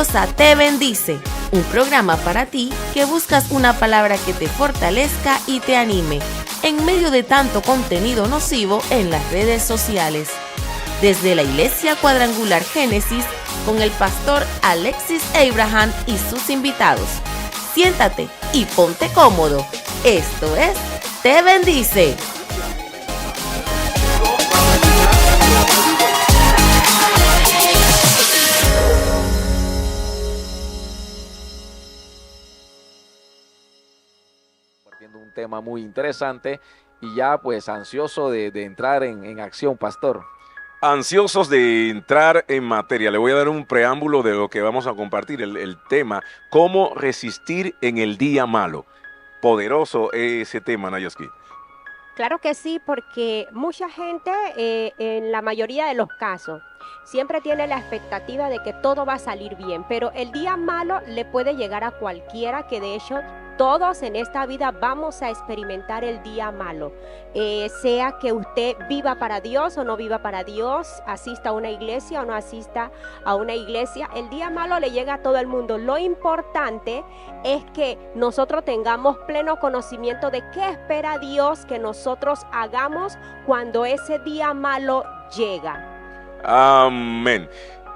Bienvenidos a Te Bendice, un programa para ti que buscas una palabra que te fortalezca y te anime en medio de tanto contenido nocivo en las redes sociales. Desde la Iglesia Cuadrangular Génesis, con el pastor Alexis Abraham y sus invitados. Siéntate y ponte cómodo. Esto es Te Bendice. Un tema muy interesante y ya pues ansioso de entrar en acción, pastor. Ansiosos de entrar en materia. Le voy a dar un preámbulo de lo que vamos a compartir, el tema, cómo resistir en el día malo. Poderoso ese tema, Nayoski. Claro que sí, porque mucha gente en la mayoría de los casos siempre tiene la expectativa de que todo va a salir bien, pero el día malo le puede llegar a cualquiera, que de hecho todos en esta vida vamos a experimentar el día malo, sea que usted viva para Dios o no viva para Dios, asista a una iglesia o no asista a una iglesia, el día malo le llega a todo el mundo. Lo importante es que nosotros tengamos pleno conocimiento de qué espera Dios que nosotros hagamos cuando ese día malo llega. Amén.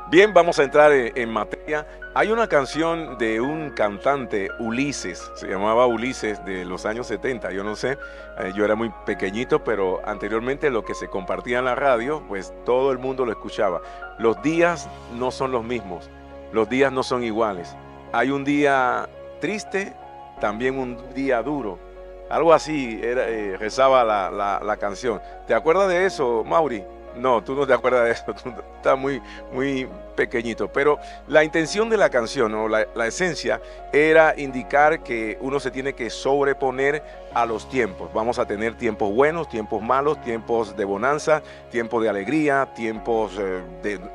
Bien, vamos a entrar en materia. Hay una canción de un cantante, Ulises, se llamaba Ulises, de los años 70, yo no sé, yo era muy pequeñito, pero anteriormente lo que se compartía en la radio, pues todo el mundo lo escuchaba. Los días no son los mismos, los días no son iguales. Hay un día triste, también un día duro. Algo así rezaba la canción. ¿Te acuerdas de eso, Mauri? No, tú no te acuerdas de eso, tú estás muy pequeñito, pero la intención de la canción, o la esencia, era indicar que uno se tiene que sobreponer a los tiempos. Vamos a tener tiempos buenos, tiempos malos, tiempos de bonanza, tiempos de alegría, tiempos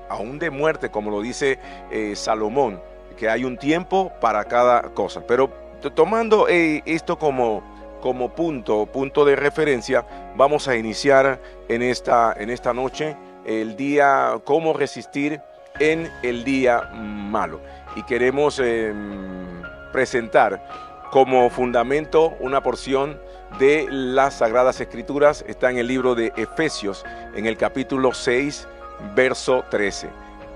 aún de muerte, como lo dice Salomón, que hay un tiempo para cada cosa. Pero tomando esto como punto de referencia, vamos a iniciar en esta noche el día, cómo resistir en el día malo. Y queremos presentar como fundamento una porción de las Sagradas Escrituras. Está en el libro de Efesios, en el capítulo 6, verso 13.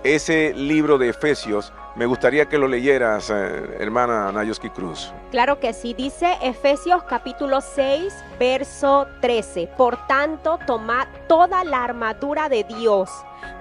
Ese libro de Efesios, me gustaría que lo leyeras, hermana Nayoski Cruz. Claro que sí, dice Efesios capítulo 6, verso 13. Por tanto, tomad toda la armadura de Dios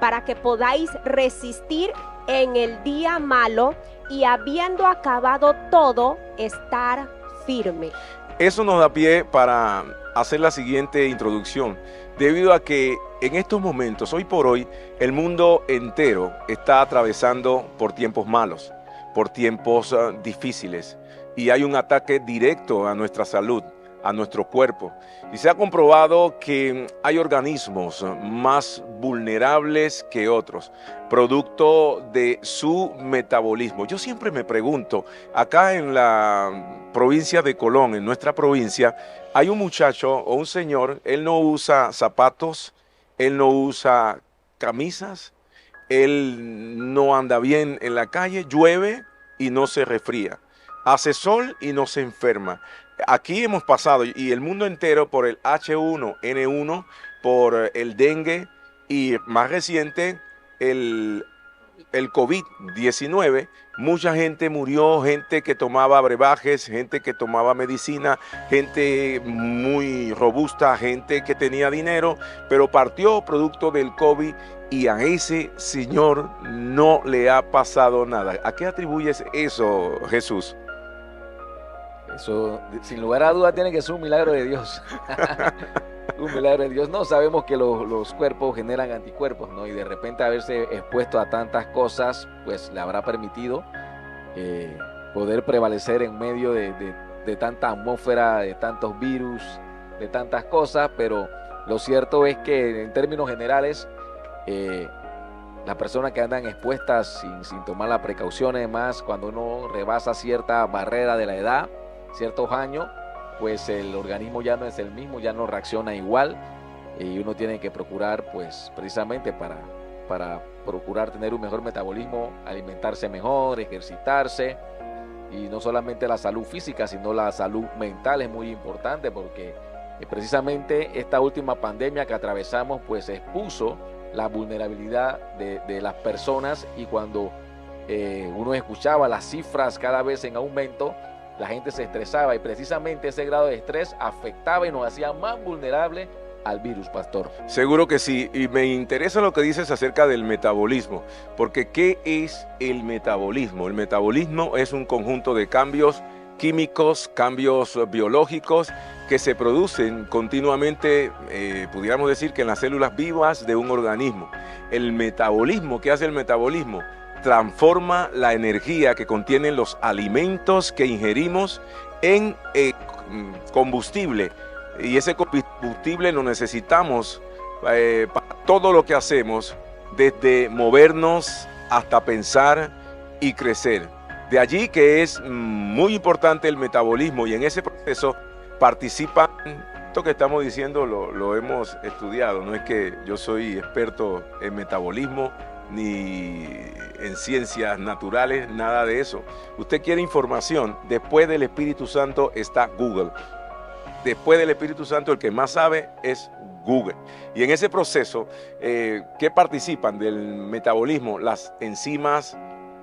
para que podáis resistir en el día malo y habiendo acabado todo, estar firme. Eso nos da pie para hacer la siguiente introducción, debido a que en estos momentos, hoy por hoy, el mundo entero está atravesando por tiempos malos, por tiempos difíciles, y hay un ataque directo a nuestra salud, a nuestro cuerpo. Y se ha comprobado que hay organismos más vulnerables que otros, producto de su metabolismo. Yo siempre me pregunto, acá en la provincia de Colón, en nuestra provincia, hay un muchacho o un señor, él no usa zapatos, él no usa camisas, él no anda bien en la calle, llueve y no se resfría, hace sol y no se enferma. Aquí hemos pasado, y el mundo entero, por el H1N1, por el dengue y más reciente el COVID-19. Mucha gente murió, gente que tomaba brebajes, gente que tomaba medicina, gente muy robusta, gente que tenía dinero, pero partió producto del COVID y a ese señor no le ha pasado nada. ¿A qué atribuyes eso, Jesús? Eso, sin lugar a dudas, tiene que ser un milagro de Dios. Un milagro de Dios. No, sabemos que los cuerpos generan anticuerpos, ¿no? Y de repente haberse expuesto a tantas cosas, pues le habrá permitido poder prevalecer en medio de tanta atmósfera, de tantos virus, de tantas cosas. Pero lo cierto es que en términos generales, las personas que andan expuestas sin tomar las precauciones, más cuando uno rebasa cierta barrera de la edad, ciertos años, pues el organismo ya no es el mismo, ya no reacciona igual, y uno tiene que procurar, pues precisamente para para procurar tener un mejor metabolismo, alimentarse mejor, ejercitarse. Y no solamente la salud física, sino la salud mental es muy importante, porque precisamente esta última pandemia que atravesamos pues expuso la vulnerabilidad de las personas, y cuando uno escuchaba las cifras cada vez en aumento, la gente se estresaba, y precisamente ese grado de estrés afectaba y nos hacía más vulnerables al virus, pastor. Seguro que sí, y me interesa lo que dices acerca del metabolismo, porque ¿qué es el metabolismo? El metabolismo es un conjunto de cambios químicos, cambios biológicos que se producen continuamente, pudiéramos decir que en las células vivas de un organismo. El metabolismo, ¿qué hace el metabolismo? Transforma la energía que contienen los alimentos que ingerimos en combustible. Y ese combustible lo necesitamos para todo lo que hacemos, desde movernos hasta pensar y crecer. De allí que es muy importante el metabolismo, y en ese proceso participan, esto que estamos diciendo lo hemos estudiado, no es que yo soy experto en metabolismo ni en ciencias naturales, nada de eso. Usted quiere información, después del Espíritu Santo está Google. Después del Espíritu Santo, el que más sabe es Google. Y en ese proceso, ¿qué participan del metabolismo? Las enzimas,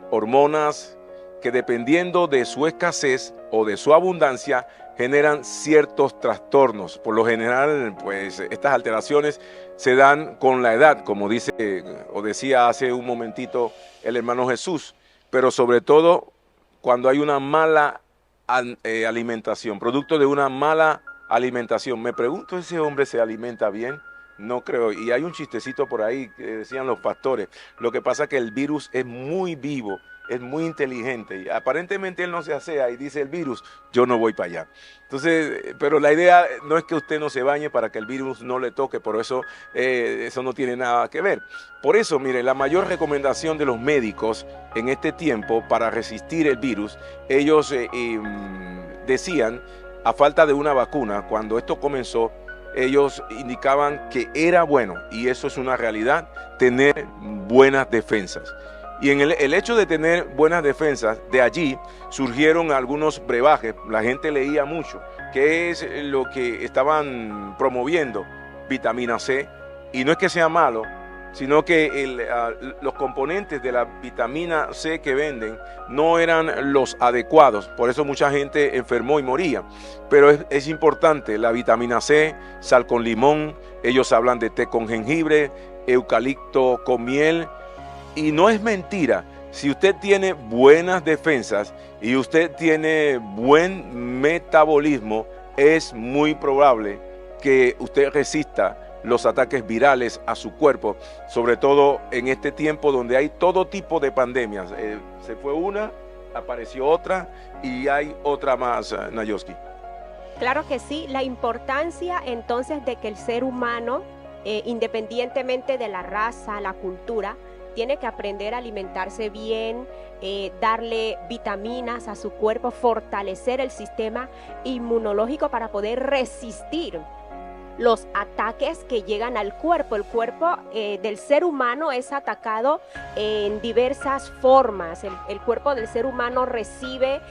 hormonas, que dependiendo de su escasez o de su abundancia, generan ciertos trastornos. Por lo general, pues estas alteraciones se dan con la edad, como dice o decía hace un momentito el hermano Jesús, pero sobre todo cuando hay una mala alimentación, producto de una mala alimentación. Me pregunto, ¿ese hombre se alimenta bien? No creo. Y hay un chistecito por ahí que decían los pastores. Lo que pasa es que el virus es muy vivo, es muy inteligente. Y aparentemente él no se asea y dice el virus, yo no voy para allá. Entonces, pero la idea no es que usted no se bañe para que el virus no le toque. Por eso, eso no tiene nada que ver. Por eso, mire, la mayor recomendación de los médicos en este tiempo para resistir el virus, ellos decían, a falta de una vacuna, cuando esto comenzó, ellos indicaban que era bueno, y eso es una realidad, tener buenas defensas. Y en el hecho de tener buenas defensas, de allí surgieron algunos brebajes. La gente leía mucho. ¿Qué es lo que estaban promoviendo? Vitamina C. Y no es que sea malo, sino que los componentes de la vitamina C que venden no eran los adecuados. Por eso mucha gente enfermó y moría. Pero es importante la vitamina C, sal con limón, ellos hablan de té con jengibre, eucalipto con miel. Y no es mentira, si usted tiene buenas defensas y usted tiene buen metabolismo, es muy probable que usted resista los ataques virales a su cuerpo, sobre todo en este tiempo donde hay todo tipo de pandemias. Se fue una, apareció otra y hay otra más, Nayoski. Claro que sí, la importancia entonces de que el ser humano, independientemente de la raza, la cultura, tiene que aprender a alimentarse bien, darle vitaminas a su cuerpo, fortalecer el sistema inmunológico para poder resistir los ataques que llegan al cuerpo. El cuerpo del ser humano es atacado en diversas formas. El cuerpo del ser humano recibe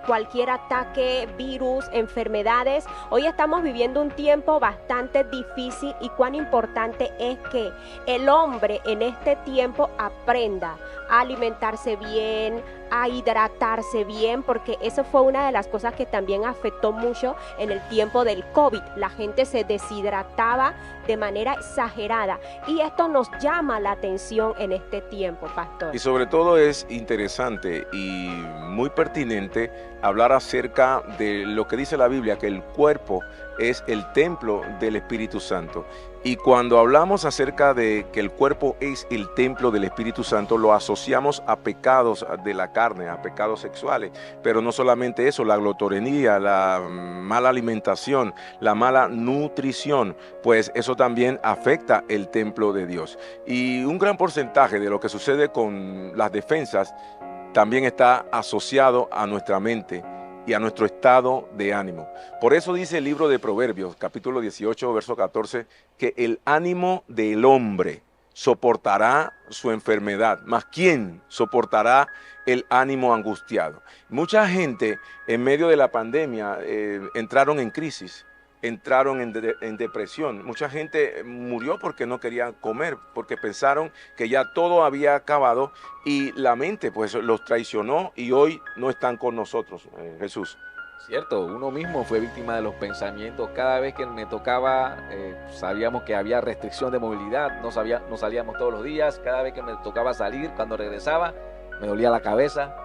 cualquier ataque, virus, enfermedades. Hoy estamos viviendo un tiempo bastante difícil, y cuán importante es que el hombre en este tiempo aprenda a alimentarse bien, a hidratarse bien, porque eso fue una de las cosas que también afectó mucho en el tiempo del COVID. La gente se deshidrataba de manera exagerada, y esto nos llama la atención en este tiempo, pastor. Y sobre todo es interesante y muy pertinente hablar acerca de lo que dice la Biblia, que el cuerpo es el templo del Espíritu Santo. Y cuando hablamos acerca de que el cuerpo es el templo del Espíritu Santo, lo asociamos a pecados de la carne, a pecados sexuales. Pero no solamente eso, la glotonería, la mala alimentación, la mala nutrición, pues eso también afecta el templo de Dios. Y un gran porcentaje de lo que sucede con las defensas también está asociado a nuestra mente y a nuestro estado de ánimo. Por eso dice el libro de Proverbios, capítulo 18, verso 14, que el ánimo del hombre soportará su enfermedad? Mas ¿quién soportará el ánimo angustiado? Mucha gente en medio de la pandemia entraron en crisis, entraron en depresión. Mucha gente murió porque no querían comer, porque pensaron que ya todo había acabado y la mente pues los traicionó y hoy no están con nosotros, Jesús. Cierto, uno mismo fue víctima de los pensamientos. Cada vez que me tocaba, sabíamos que había restricción de movilidad, no salíamos todos los días. Cada vez que me tocaba salir, cuando regresaba, me dolía la cabeza.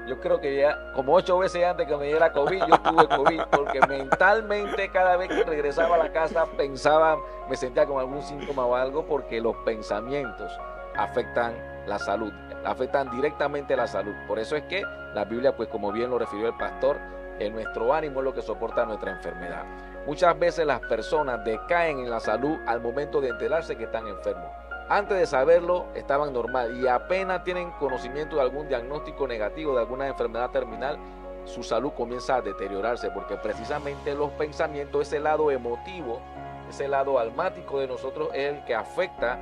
Yo creo que ya, como 8 veces antes que me diera COVID, yo tuve COVID, porque mentalmente cada vez que regresaba a la casa pensaba, me sentía con algún síntoma o algo, porque los pensamientos afectan la salud, afectan directamente la salud. Por eso es que la Biblia, pues como bien lo refirió el pastor, nuestro ánimo es lo que soporta nuestra enfermedad. Muchas veces las personas decaen en la salud al momento de enterarse que están enfermos. Antes de saberlo estaban normal y apenas tienen conocimiento de algún diagnóstico negativo de alguna enfermedad terminal, su salud comienza a deteriorarse, porque precisamente los pensamientos, ese lado emotivo, ese lado almático de nosotros es el que afecta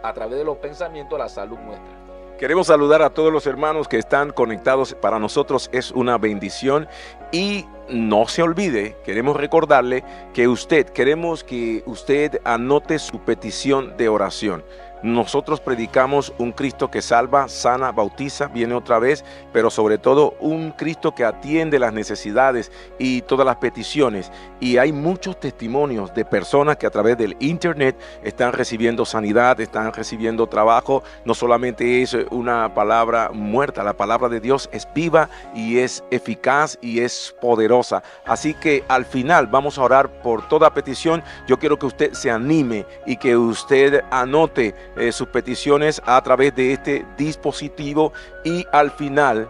a través de los pensamientos la salud nuestra. Queremos saludar a todos los hermanos que están conectados. Para nosotros es una bendición y no se olvide, queremos recordarle que queremos que usted anote su petición de oración. Nosotros predicamos un Cristo que salva, sana, bautiza, viene otra vez, pero sobre todo un Cristo que atiende las necesidades y todas las peticiones. Y hay muchos testimonios de personas que a través del internet están recibiendo sanidad, están recibiendo trabajo. No solamente es una palabra muerta, la palabra de Dios es viva y es eficaz y es poderosa. Así que al final vamos a orar por toda petición. Yo quiero que usted se anime y que usted anote sus peticiones a través de este dispositivo y al final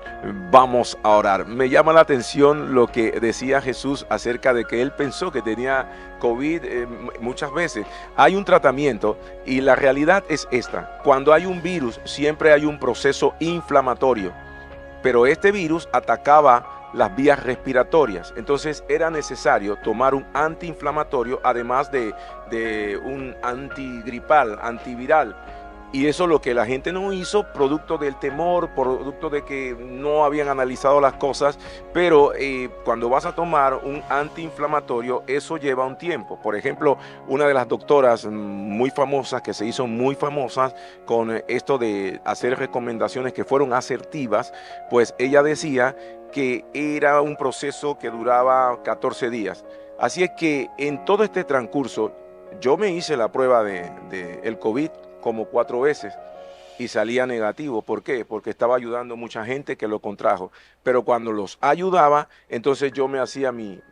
vamos a orar. Me llama la atención lo que decía Jesús acerca de que él pensó que tenía COVID muchas veces. Hay un tratamiento y la realidad es esta: cuando hay un virus siempre hay un proceso inflamatorio, pero este virus atacaba las vías respiratorias, entonces era necesario tomar un antiinflamatorio además de un antigripal, antiviral. Y eso es lo que la gente no hizo, producto del temor, producto de que no habían analizado las cosas. Pero cuando vas a tomar un antiinflamatorio, eso lleva un tiempo. Por ejemplo, una de las doctoras muy famosas, que se hizo muy famosas con esto de hacer recomendaciones que fueron asertivas, pues ella decía que era un proceso que duraba 14 días. Así es que en todo este transcurso, yo me hice la prueba de el COVID como 4 veces y salía negativo. ¿Por qué? Porque estaba ayudando a mucha gente que lo contrajo. Pero cuando los ayudaba, entonces yo me hacía mi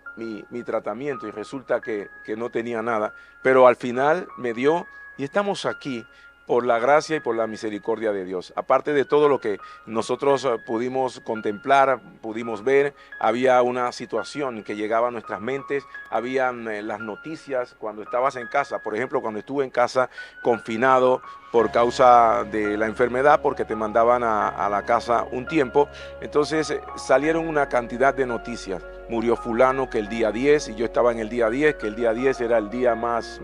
tratamiento y resulta que no tenía nada. Pero al final me dio y estamos aquí por la gracia y por la misericordia de Dios. Aparte de todo lo que nosotros pudimos contemplar, pudimos ver, había una situación que llegaba a nuestras mentes, habían las noticias cuando estabas en casa. Por ejemplo, cuando estuve en casa confinado por causa de la enfermedad, porque te mandaban a la casa un tiempo, entonces salieron una cantidad de noticias. Murió fulano que el día 10, y yo estaba en el día 10, que el día 10 era el día más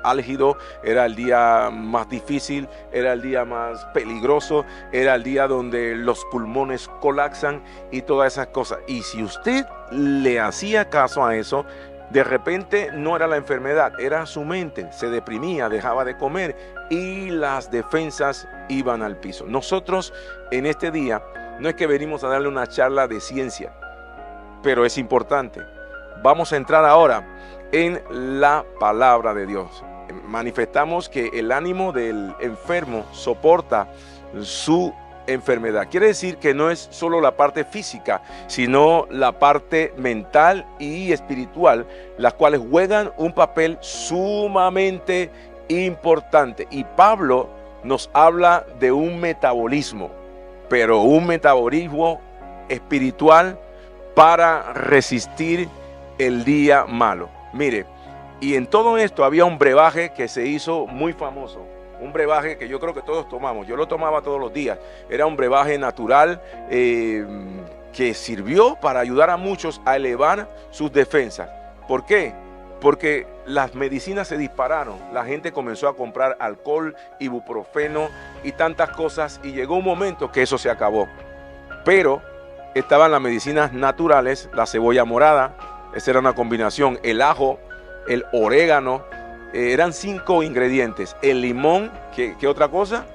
álgido, era el día más difícil, era el día más peligroso, era el día donde los pulmones colapsan y todas esas cosas. Y si usted le hacía caso a eso, de repente no era la enfermedad, era su mente, se deprimía, dejaba de comer y las defensas iban al piso. Nosotros en este día no es que venimos a darle una charla de ciencia, pero es importante. Vamos a entrar ahora en la palabra de Dios. Manifestamos que el ánimo del enfermo soporta su enfermedad. Quiere decir que no es solo la parte física, sino la parte mental y espiritual, las cuales juegan un papel sumamente importante. Y Pablo nos habla de un metabolismo, pero un metabolismo espiritual para resistir el día malo. Mire, y en todo esto había un brebaje que se hizo muy famoso. Un brebaje que yo creo que todos tomamos. Yo lo tomaba todos los días. Era un brebaje natural que sirvió para ayudar a muchos a elevar sus defensas. ¿Por qué? porque las medicinas se dispararon. La gente comenzó a comprar alcohol, ibuprofeno y tantas cosas, y llegó un momento que eso se acabó. Pero estaban las medicinas naturales, la cebolla morada, esa era una combinación, el ajo, el orégano, eran 5 ingredientes. El limón, ¿qué otra cosa?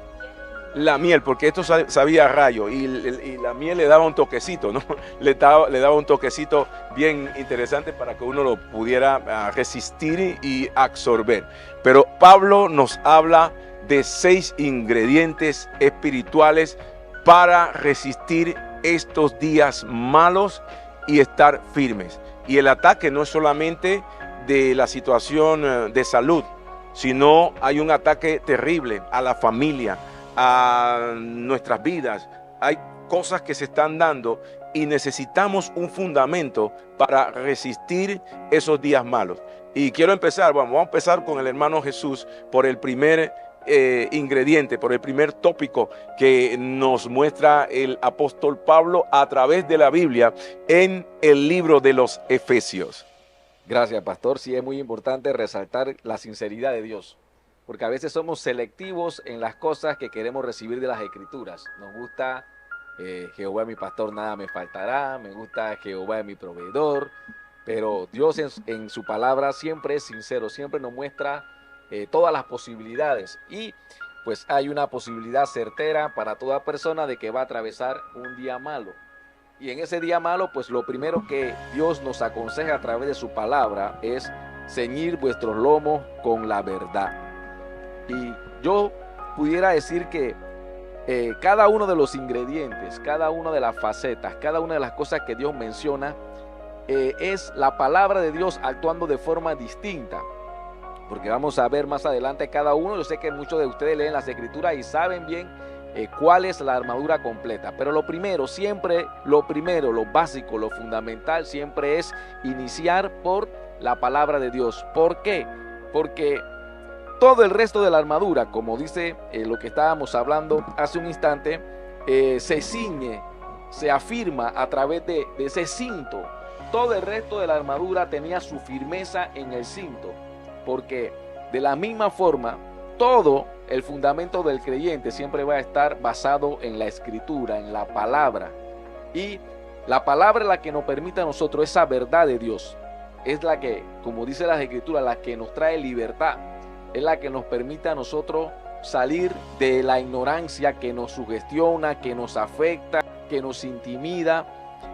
La miel, porque esto sabía a rayo, y la miel le daba un toquecito, ¿no? Le daba un toquecito bien interesante para que uno lo pudiera resistir y absorber. Pero Pablo nos habla de 6 ingredientes espirituales para resistir estos días malos y estar firmes. Y el ataque no es solamente de la situación de salud, sino hay un ataque terrible a la familia, a nuestras vidas. Hay cosas que se están dando y necesitamos un fundamento para resistir esos días malos. Y quiero empezar, vamos a empezar con el hermano Jesús por el primer ingrediente, por el primer tópico que nos muestra el apóstol Pablo a través de la Biblia en el libro de los Efesios. Gracias, pastor. Sí, es muy importante resaltar la sinceridad de Dios, porque a veces somos selectivos en las cosas que queremos recibir de las Escrituras. Nos gusta Jehová es mi pastor, nada me faltará, me gusta Jehová es mi proveedor, pero Dios en su palabra siempre es sincero, siempre nos muestra todas las posibilidades, y pues hay una posibilidad certera para toda persona de que va a atravesar un día malo. Y en ese día malo, pues lo primero que Dios nos aconseja a través de su palabra es ceñir vuestros lomos con la verdad. Y yo pudiera decir que cada uno de los ingredientes, cada una de las facetas, cada una de las cosas que Dios menciona, es la palabra de Dios actuando de forma distinta. Porque vamos a ver más adelante cada uno. Yo sé que muchos de ustedes leen las Escrituras y saben bien cuál es la armadura completa. Pero lo primero, lo básico, lo fundamental siempre es iniciar por la palabra de Dios. ¿Por qué? Porque todo el resto de la armadura, como dice lo que estábamos hablando hace un instante, se ciñe, se afirma a través de ese cinto. Todo el resto de la armadura tenía su firmeza en el cinto, porque de la misma forma, todo el fundamento del creyente siempre va a estar basado en la Escritura, en la palabra. Y la palabra es la que nos permite a nosotros esa verdad de Dios. Es la que, como dice las Escrituras, la que nos trae libertad. Es la que nos permite a nosotros salir de la ignorancia que nos sugestiona, que nos afecta, que nos intimida.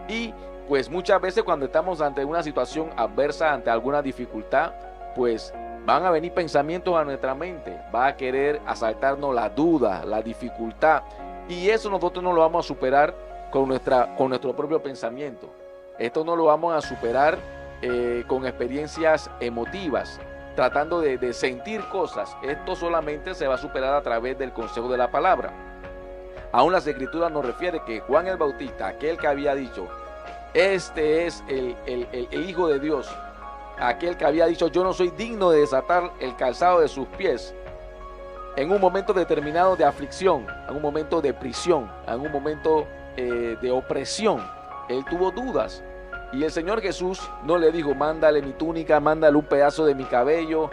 Y pues muchas veces cuando estamos ante una situación adversa, ante alguna dificultad, pues van a venir pensamientos a nuestra mente, va a querer asaltarnos la duda, la dificultad, y eso nosotros no lo vamos a superar con nuestro propio pensamiento. Esto no lo vamos a superar con experiencias emotivas, tratando de sentir cosas. Esto solamente se va a superar a través del consejo de la palabra. Aún las Escrituras nos refiere que Juan el Bautista, aquel que había dicho, este es el Hijo de Dios, aquel que había dicho, yo no soy digno de desatar el calzado de sus pies, en un momento determinado de aflicción, en un momento de prisión, en un momento de opresión, él tuvo dudas. Y el Señor Jesús no le dijo, mándale mi túnica, mándale un pedazo de mi cabello.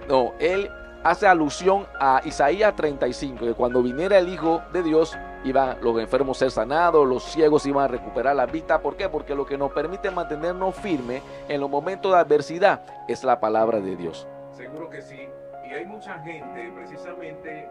No, él hace alusión a Isaías 35, que cuando viniera el Hijo de Dios, iban los enfermos a ser sanados, los ciegos iban a recuperar la vista. ¿Por qué? Porque lo que nos permite mantenernos firmes en los momentos de adversidad es la palabra de Dios. Seguro que sí. Y hay mucha gente, precisamente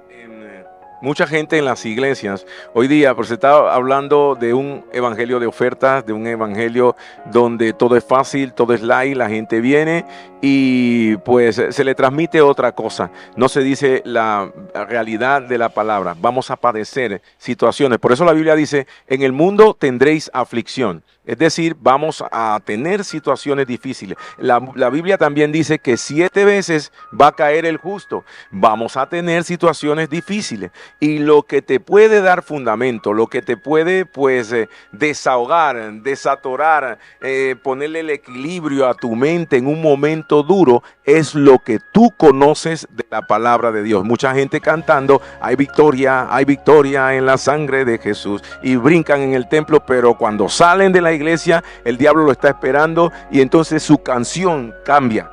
mucha gente en las iglesias hoy día, pues se está hablando de un evangelio de ofertas, de un evangelio donde todo es fácil, todo es light, la gente viene y pues se le transmite otra cosa. No se dice la realidad de la palabra. Vamos a padecer situaciones. Por eso la Biblia dice, en el mundo tendréis aflicción. Es decir, vamos a tener situaciones difíciles. La Biblia también dice que 7 veces va a caer el justo. Vamos a tener situaciones difíciles. Y lo que te puede dar fundamento, lo que te puede pues desahogar, desatorar, ponerle el equilibrio a tu mente en un momento duro, es lo que tú conoces de la palabra de Dios. Mucha gente cantando, hay victoria en la sangre de Jesús, y brincan en el templo, pero cuando salen de la iglesia, el diablo lo está esperando y entonces su canción cambia.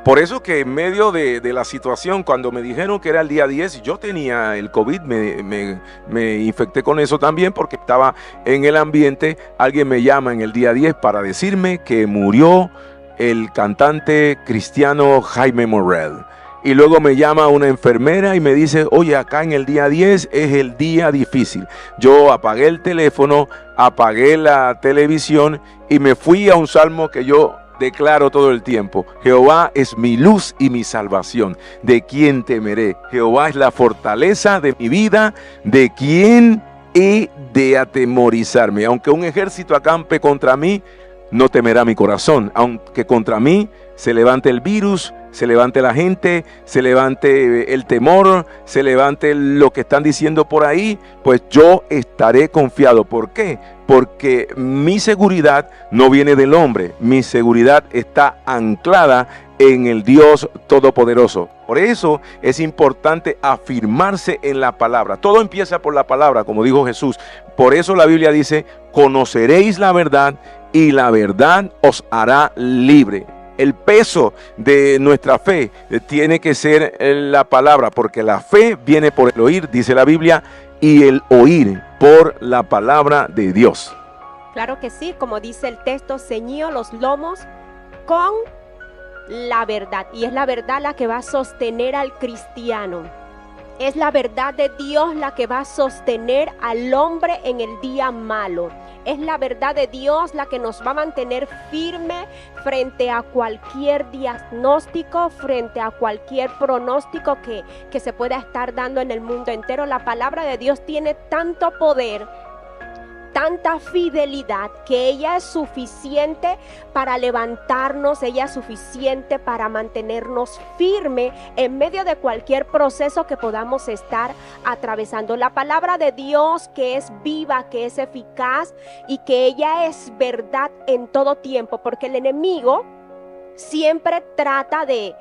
Por eso que en medio de la situación, cuando me dijeron que era el día 10, yo tenía el COVID, me infecté con eso también porque estaba en el ambiente. Alguien me llama en el día 10 para decirme que murió el cantante cristiano Jaime Morel. Y luego me llama una enfermera y me dice, oye, acá en el día 10 es el día difícil. Yo apagué el teléfono, apagué la televisión y me fui a un salmo que yo declaro todo el tiempo. Jehová es mi luz y mi salvación. ¿De quién temeré? Jehová es la fortaleza de mi vida. ¿De quién he de atemorizarme? Aunque un ejército acampe contra mí, no temerá mi corazón. Aunque contra mí se levante el virus, se levante la gente, se levante el temor, se levante lo que están diciendo por ahí, pues yo estaré confiado. ¿Por qué? Porque mi seguridad no viene del hombre, mi seguridad está anclada en el Dios Todopoderoso. Por eso es importante afirmarse en la palabra. Todo empieza por la palabra, como dijo Jesús. Por eso la Biblia dice, conoceréis la verdad y la verdad os hará libre. El peso de nuestra fe tiene que ser la palabra, porque la fe viene por el oír, dice la Biblia, y el oír por la palabra de Dios. Claro que sí, como dice el texto, ceñidos los lomos con la verdad. Y es la verdad la que va a sostener al cristiano. Es la verdad de Dios la que va a sostener al hombre en el día malo. Es la verdad de Dios la que nos va a mantener firme frente a cualquier diagnóstico, frente a cualquier pronóstico que se pueda estar dando en el mundo entero. La palabra de Dios tiene tanto poder, tanta fidelidad, que ella es suficiente para levantarnos, ella es suficiente para mantenernos firme en medio de cualquier proceso que podamos estar atravesando. La palabra de Dios, que es viva, que es eficaz y que ella es verdad en todo tiempo, porque el enemigo siempre trata de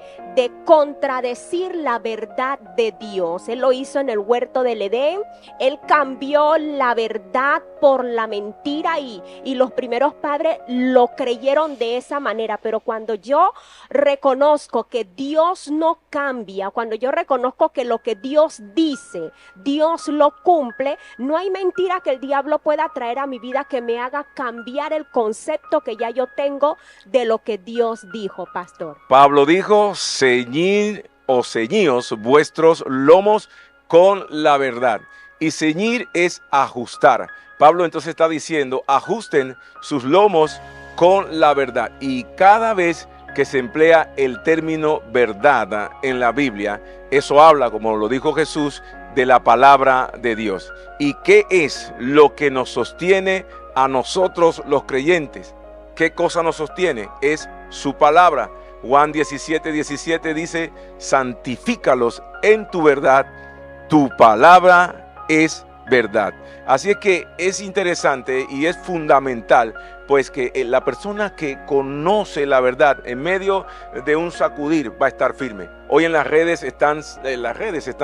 contradecir la verdad de Dios. Él lo hizo en el huerto del Edén. Él cambió la verdad por la mentira y los primeros padres lo creyeron de esa manera. Pero cuando yo reconozco que Dios no cambia, cuando yo reconozco que lo que Dios dice, Dios lo cumple, no hay mentira que el diablo pueda traer a mi vida que me haga cambiar el concepto que ya yo tengo de lo que Dios dijo, pastor. Pablo dijo, ceñid o ceñíos vuestros lomos con la verdad. Y ceñir es ajustar. Pablo entonces está diciendo, ajusten sus lomos con la verdad. Y cada vez que se emplea el término verdad en la Biblia, eso habla, como lo dijo Jesús, de la palabra de Dios. ¿Y qué es lo que nos sostiene a nosotros los creyentes? ¿Qué cosa nos sostiene? Es su palabra. Juan 17:17 dice, santifícalos en tu verdad, tu palabra es verdad. Así es que es interesante y es fundamental, pues que la persona que conoce la verdad en medio de un sacudir va a estar firme. Hoy en las redes están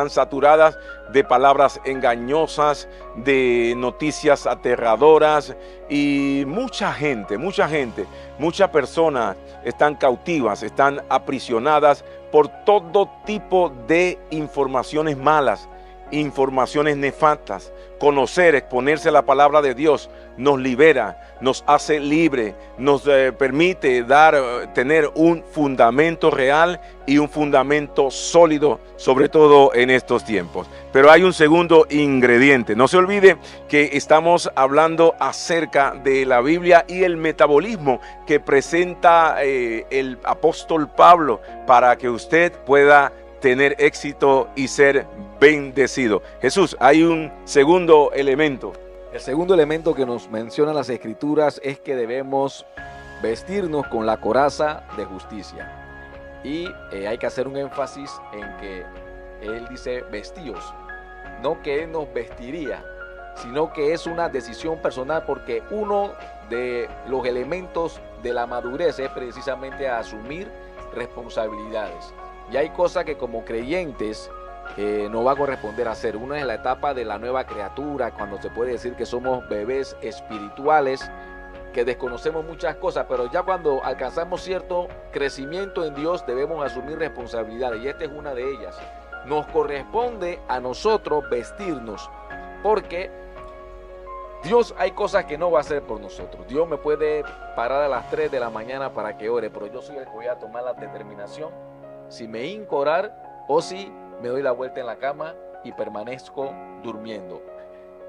saturadas de palabras engañosas, de noticias aterradoras y muchas personas están cautivas, están aprisionadas por todo tipo de informaciones malas, informaciones nefastas. Conocer, exponerse a la palabra de Dios nos libera, nos hace libre, nos permite tener un fundamento real y un fundamento sólido, sobre todo en estos tiempos. Pero hay un segundo ingrediente. No se olvide que estamos hablando acerca de la Biblia y el metabolismo que presenta el apóstol Pablo para que usted pueda tener éxito y ser bendecido. Jesús, hay un segundo elemento. El segundo elemento que nos mencionan las Escrituras es que debemos vestirnos con la coraza de justicia. Y hay que hacer un énfasis en que Él dice vestíos, no que Él nos vestiría, sino que es una decisión personal, porque uno de los elementos de la madurez es precisamente asumir responsabilidades. Y hay cosas que como creyentes nos va a corresponder hacer. Una es la etapa de la nueva criatura, cuando se puede decir que somos bebés espirituales, que desconocemos muchas cosas, pero ya cuando alcanzamos cierto crecimiento en Dios debemos asumir responsabilidades, y esta es una de ellas. Nos corresponde a nosotros vestirnos, porque Dios hay cosas que no va a hacer por nosotros. Dios me puede parar a las 3 de la mañana para que ore, pero yo soy el que voy a tomar la determinación si me hinco a orar o si me doy la vuelta en la cama y permanezco durmiendo.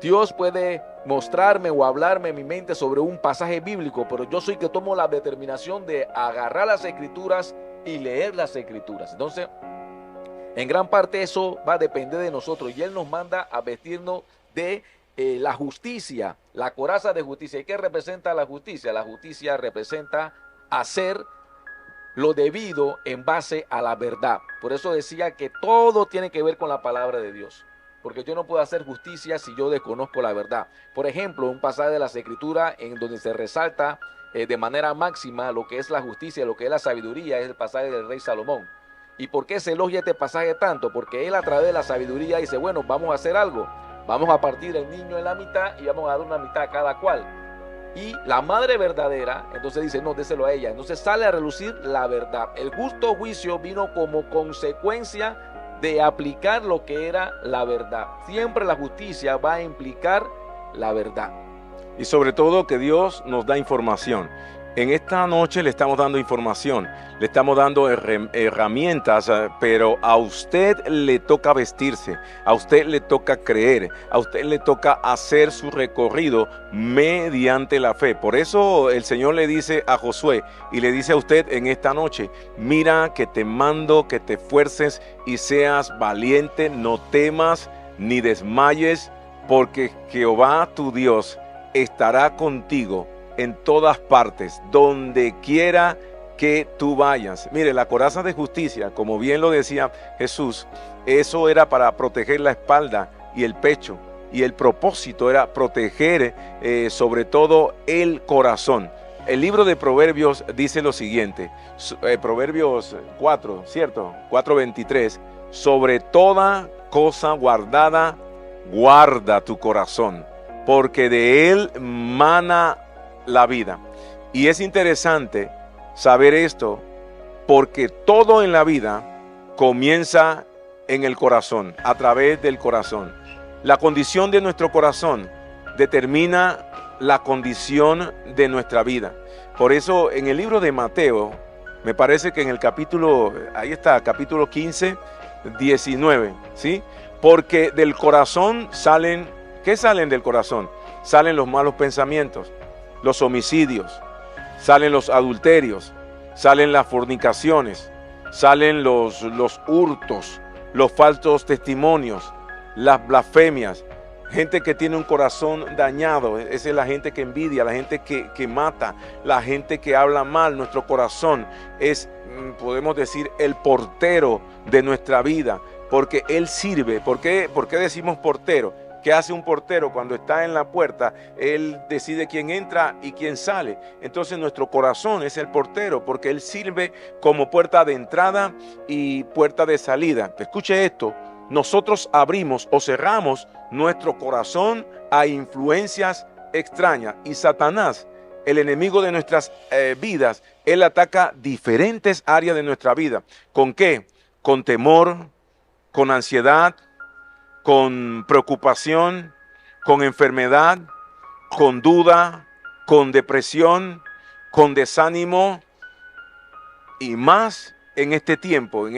Dios puede mostrarme o hablarme en mi mente sobre un pasaje bíblico, pero yo soy el que tomo la determinación de agarrar las escrituras y leer las escrituras. Entonces, en gran parte eso va a depender de nosotros, y Él nos manda a vestirnos de la justicia, la coraza de justicia. ¿Y qué representa la justicia? La justicia representa hacer lo debido en base a la verdad. Por eso decía que todo tiene que ver con la palabra de Dios, porque yo no puedo hacer justicia si yo desconozco la verdad. Por ejemplo, un pasaje de las Escrituras en donde se resalta de manera máxima lo que es la justicia, lo que es la sabiduría, es el pasaje del rey Salomón. ¿Y por qué se elogia este pasaje tanto? Porque él, a través de la sabiduría, dice, bueno, vamos a hacer algo. Vamos a partir el niño en la mitad y vamos a dar una mitad a cada cual. Y la madre verdadera, entonces dice, no, déselo a ella. Entonces sale a relucir la verdad. El justo juicio vino como consecuencia de aplicar lo que era la verdad. Siempre la justicia va a implicar la verdad. Y sobre todo que Dios nos da información. En esta noche le estamos dando información, le estamos dando herramientas, pero a usted le toca vestirse, a usted le toca creer, a usted le toca hacer su recorrido mediante la fe. Por eso el Señor le dice a Josué y le dice a usted en esta noche, mira que te mando que te esfuerces y seas valiente, no temas ni desmayes, porque Jehová tu Dios estará contigo en todas partes, donde quiera que tú vayas. Mire, la coraza de justicia, como bien lo decía Jesús, eso era para proteger la espalda y el pecho, y el propósito era proteger sobre todo el corazón. El libro de Proverbios dice lo siguiente, Proverbios 4, ¿cierto? 4:23, sobre toda cosa guardada, guarda tu corazón, porque de él mana la vida. Y es interesante saber esto, porque todo en la vida comienza en el corazón, a través del corazón. La condición de nuestro corazón determina la condición de nuestra vida. Por eso en el libro de Mateo, me parece que en el capítulo, ahí está, capítulo 15, 19, ¿sí? Porque del corazón salen, ¿qué salen del corazón? Salen los malos pensamientos, los homicidios, salen los adulterios, salen las fornicaciones, salen los hurtos, los falsos testimonios, las blasfemias. Gente que tiene un corazón dañado, esa es la gente que envidia, la gente que mata, la gente que habla mal. Nuestro corazón es, podemos decir, el portero de nuestra vida, porque él sirve. ¿Por qué decimos portero? ¿Qué hace un portero cuando está en la puerta? Él decide quién entra y quién sale. Entonces nuestro corazón es el portero, porque él sirve como puerta de entrada y puerta de salida. Escuche esto, nosotros abrimos o cerramos nuestro corazón a influencias extrañas, y Satanás, el enemigo de nuestras vidas, él ataca diferentes áreas de nuestra vida. ¿Con qué? Con temor, con ansiedad, con preocupación, con enfermedad, con duda, con depresión, con desánimo, y más en este tiempo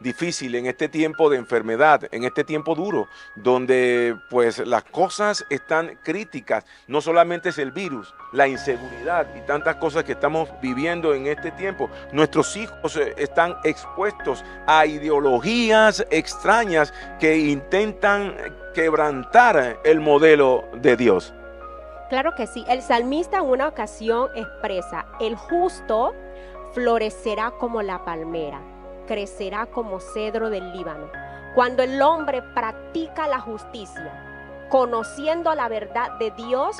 difícil, en este tiempo de enfermedad, en este tiempo duro, donde pues las cosas están críticas. No solamente es el virus, la inseguridad y tantas cosas que estamos viviendo en este tiempo. Nuestros hijos están expuestos a ideologías extrañas que intentan quebrantar el modelo de Dios. Claro que sí. El salmista en una ocasión expresa, el justo florecerá como la palmera, crecerá como cedro del Líbano. Cuando el hombre practica la justicia, conociendo la verdad de Dios,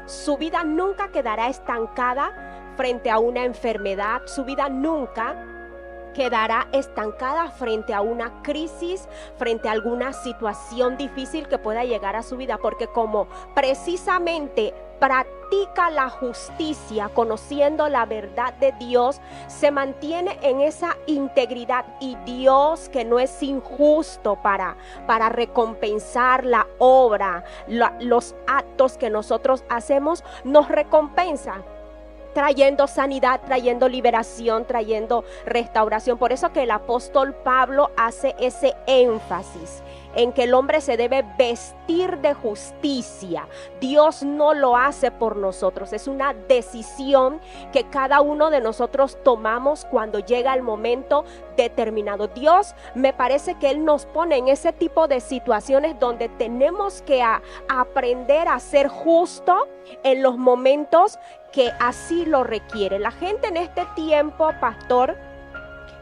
su vida nunca quedará estancada frente a una enfermedad, su vida nunca quedará estancada frente a una crisis, frente a alguna situación difícil que pueda llegar a su vida, porque como precisamente practica la justicia, conociendo la verdad de Dios, se mantiene en esa integridad, y Dios, que no es injusto para recompensar la obra, los actos que nosotros hacemos, nos recompensa trayendo sanidad, trayendo liberación, trayendo restauración. Por eso que el apóstol Pablo hace ese énfasis en que el hombre se debe vestir de justicia. Dios no lo hace por nosotros, es una decisión que cada uno de nosotros tomamos cuando llega el momento determinado. Dios, me parece que Él nos pone en ese tipo de situaciones donde tenemos que aprender a ser justo en los momentos que así lo requiere. La gente en este tiempo, pastor,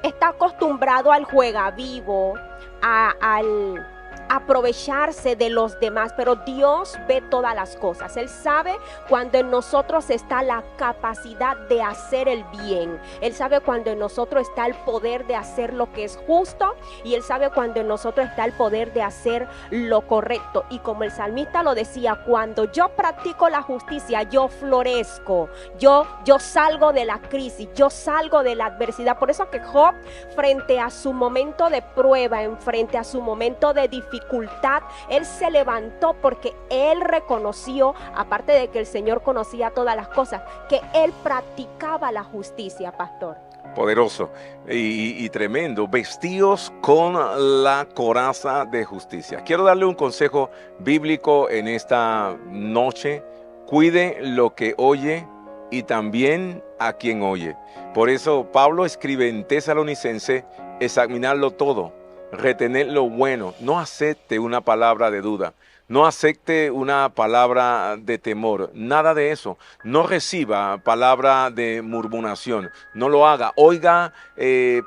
está acostumbrado al juega vivo, al aprovecharse de los demás, pero Dios ve todas las cosas. Él sabe cuando en nosotros está la capacidad de hacer el bien. Él sabe cuando en nosotros está el poder de hacer lo que es justo, y Él sabe cuando en nosotros está el poder de hacer lo correcto. Y como el salmista lo decía, cuando yo practico la justicia, yo florezco, yo salgo de la crisis, yo salgo de la adversidad. Por eso que Job, frente a su momento de prueba, frente a su momento de dificultad, él se levantó porque él reconoció, aparte de que el Señor conocía todas las cosas, que él practicaba la justicia, pastor. Poderoso y tremendo. Vestíos con la coraza de justicia. Quiero darle un consejo bíblico en esta noche. Cuide lo que oye y también a quien oye. Por eso Pablo escribe en Tesalonicense: examinarlo todo, retener lo bueno, no acepte una palabra de duda, no acepte una palabra de temor, nada de eso. No reciba palabra de murmuración, no lo haga. Oiga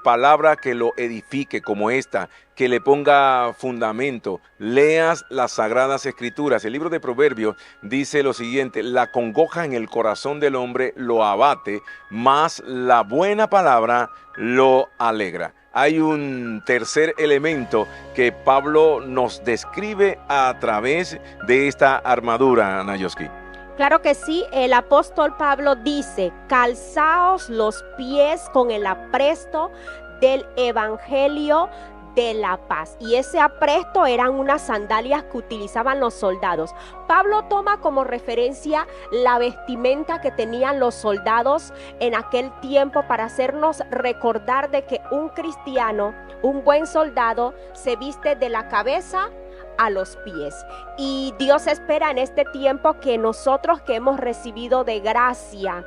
palabra que lo edifique, como esta, que le ponga fundamento. Leas las Sagradas Escrituras. El libro de Proverbios dice lo siguiente: la congoja en el corazón del hombre lo abate, mas la buena palabra lo alegra. Hay un tercer elemento que Pablo nos describe a través de esta armadura, Nayoski. Claro que sí, el apóstol Pablo dice: calzaos los pies con el apresto del evangelio de la paz. Y ese apresto eran unas sandalias que utilizaban los soldados. Pablo toma como referencia la vestimenta que tenían los soldados en aquel tiempo para hacernos recordar de que un cristiano, un buen soldado, se viste de la cabeza a los pies. Y Dios espera en este tiempo que nosotros, que hemos recibido de gracia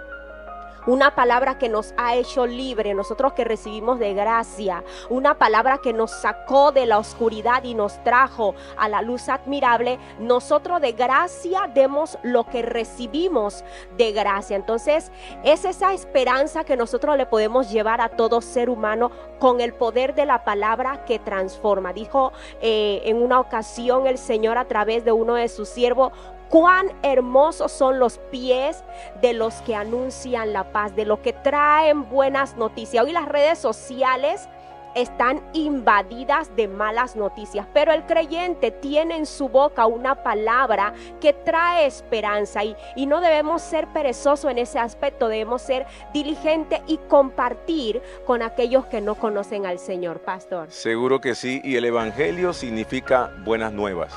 una palabra que nos ha hecho libre, nosotros que recibimos de gracia, una palabra que nos sacó de la oscuridad y nos trajo a la luz admirable, nosotros de gracia demos lo que recibimos de gracia. Entonces es esa esperanza que nosotros le podemos llevar a todo ser humano con el poder de la palabra que transforma. Dijo en una ocasión el Señor a través de uno de sus siervos: cuán hermosos son los pies de los que anuncian la paz, de los que traen buenas noticias. Hoy las redes sociales están invadidas de malas noticias, pero el creyente tiene en su boca una palabra que trae esperanza, y no debemos ser perezosos en ese aspecto. Debemos ser diligentes y compartir con aquellos que no conocen al Señor, pastor. Seguro que sí, y el evangelio significa buenas nuevas,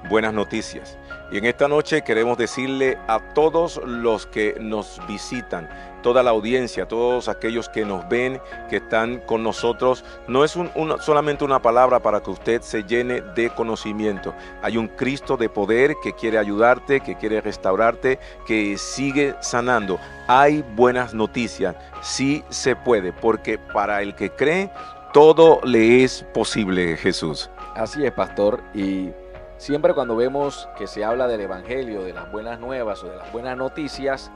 buenas noticias. Y en esta noche queremos decirle a todos los que nos visitan, toda la audiencia, todos aquellos que nos ven, que están con nosotros, no es solamente una palabra para que usted se llene de conocimiento. Hay un Cristo de poder que quiere ayudarte, que quiere restaurarte, que sigue sanando. Hay buenas noticias, sí se puede, porque para el que cree, todo le es posible, Jesús. Así es, pastor, y siempre cuando vemos que se habla del evangelio, de las buenas nuevas o de las buenas noticias,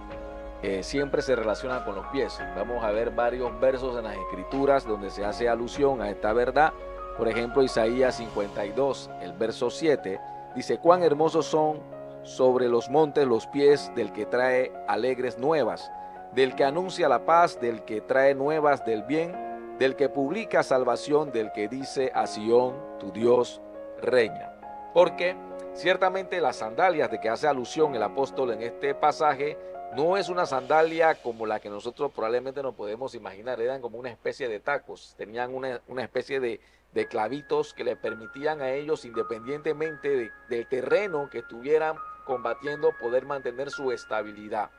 siempre se relaciona con los pies. Vamos a ver varios versos en las escrituras donde se hace alusión a esta verdad. Por ejemplo, Isaías 52, el verso 7, dice: cuán hermosos son sobre los montes los pies del que trae alegres nuevas, del que anuncia la paz, del que trae nuevas del bien, del que publica salvación, del que dice: a Sión tu Dios reina. Porque Ciertamente las sandalias de que hace alusión el apóstol en este pasaje no es una sandalia como la que nosotros probablemente nos podemos imaginar. Eran como una especie de tacos, tenían una especie de clavitos que les permitían a ellos, independientemente del terreno que estuvieran combatiendo, poder mantener su estabilidad.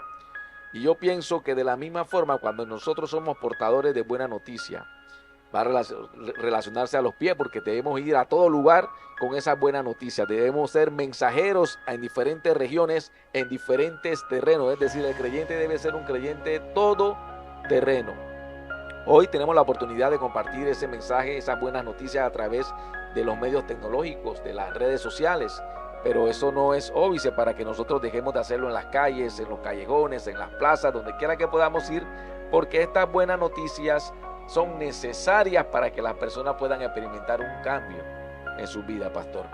Y yo pienso que de la misma forma, cuando nosotros somos portadores de buena noticia, va a relacionarse a los pies, porque debemos ir a todo lugar con esa buena noticia. Debemos ser mensajeros en diferentes regiones, en diferentes terrenos. Es decir, el creyente debe ser un creyente todoterreno. Hoy tenemos la oportunidad de compartir ese mensaje, esas buenas noticias a través de los medios tecnológicos, de las redes sociales. Pero eso no es óbice para que nosotros dejemos de hacerlo en las calles, en los callejones, en las plazas, donde quiera que podamos ir, porque estas buenas noticias son necesarias para que las personas puedan experimentar un cambio en su vida, pastor.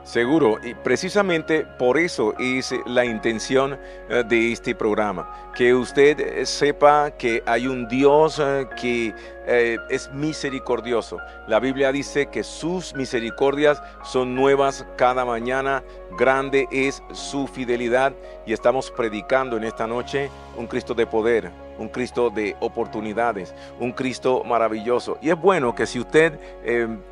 Seguro, y precisamente por eso es la intención de este programa, que usted sepa que hay un Dios que es misericordioso. La Biblia dice que sus misericordias son nuevas cada mañana, grande es su fidelidad, y estamos predicando en esta noche un Cristo de poder, un Cristo de oportunidades, un Cristo maravilloso. Y es bueno que si usted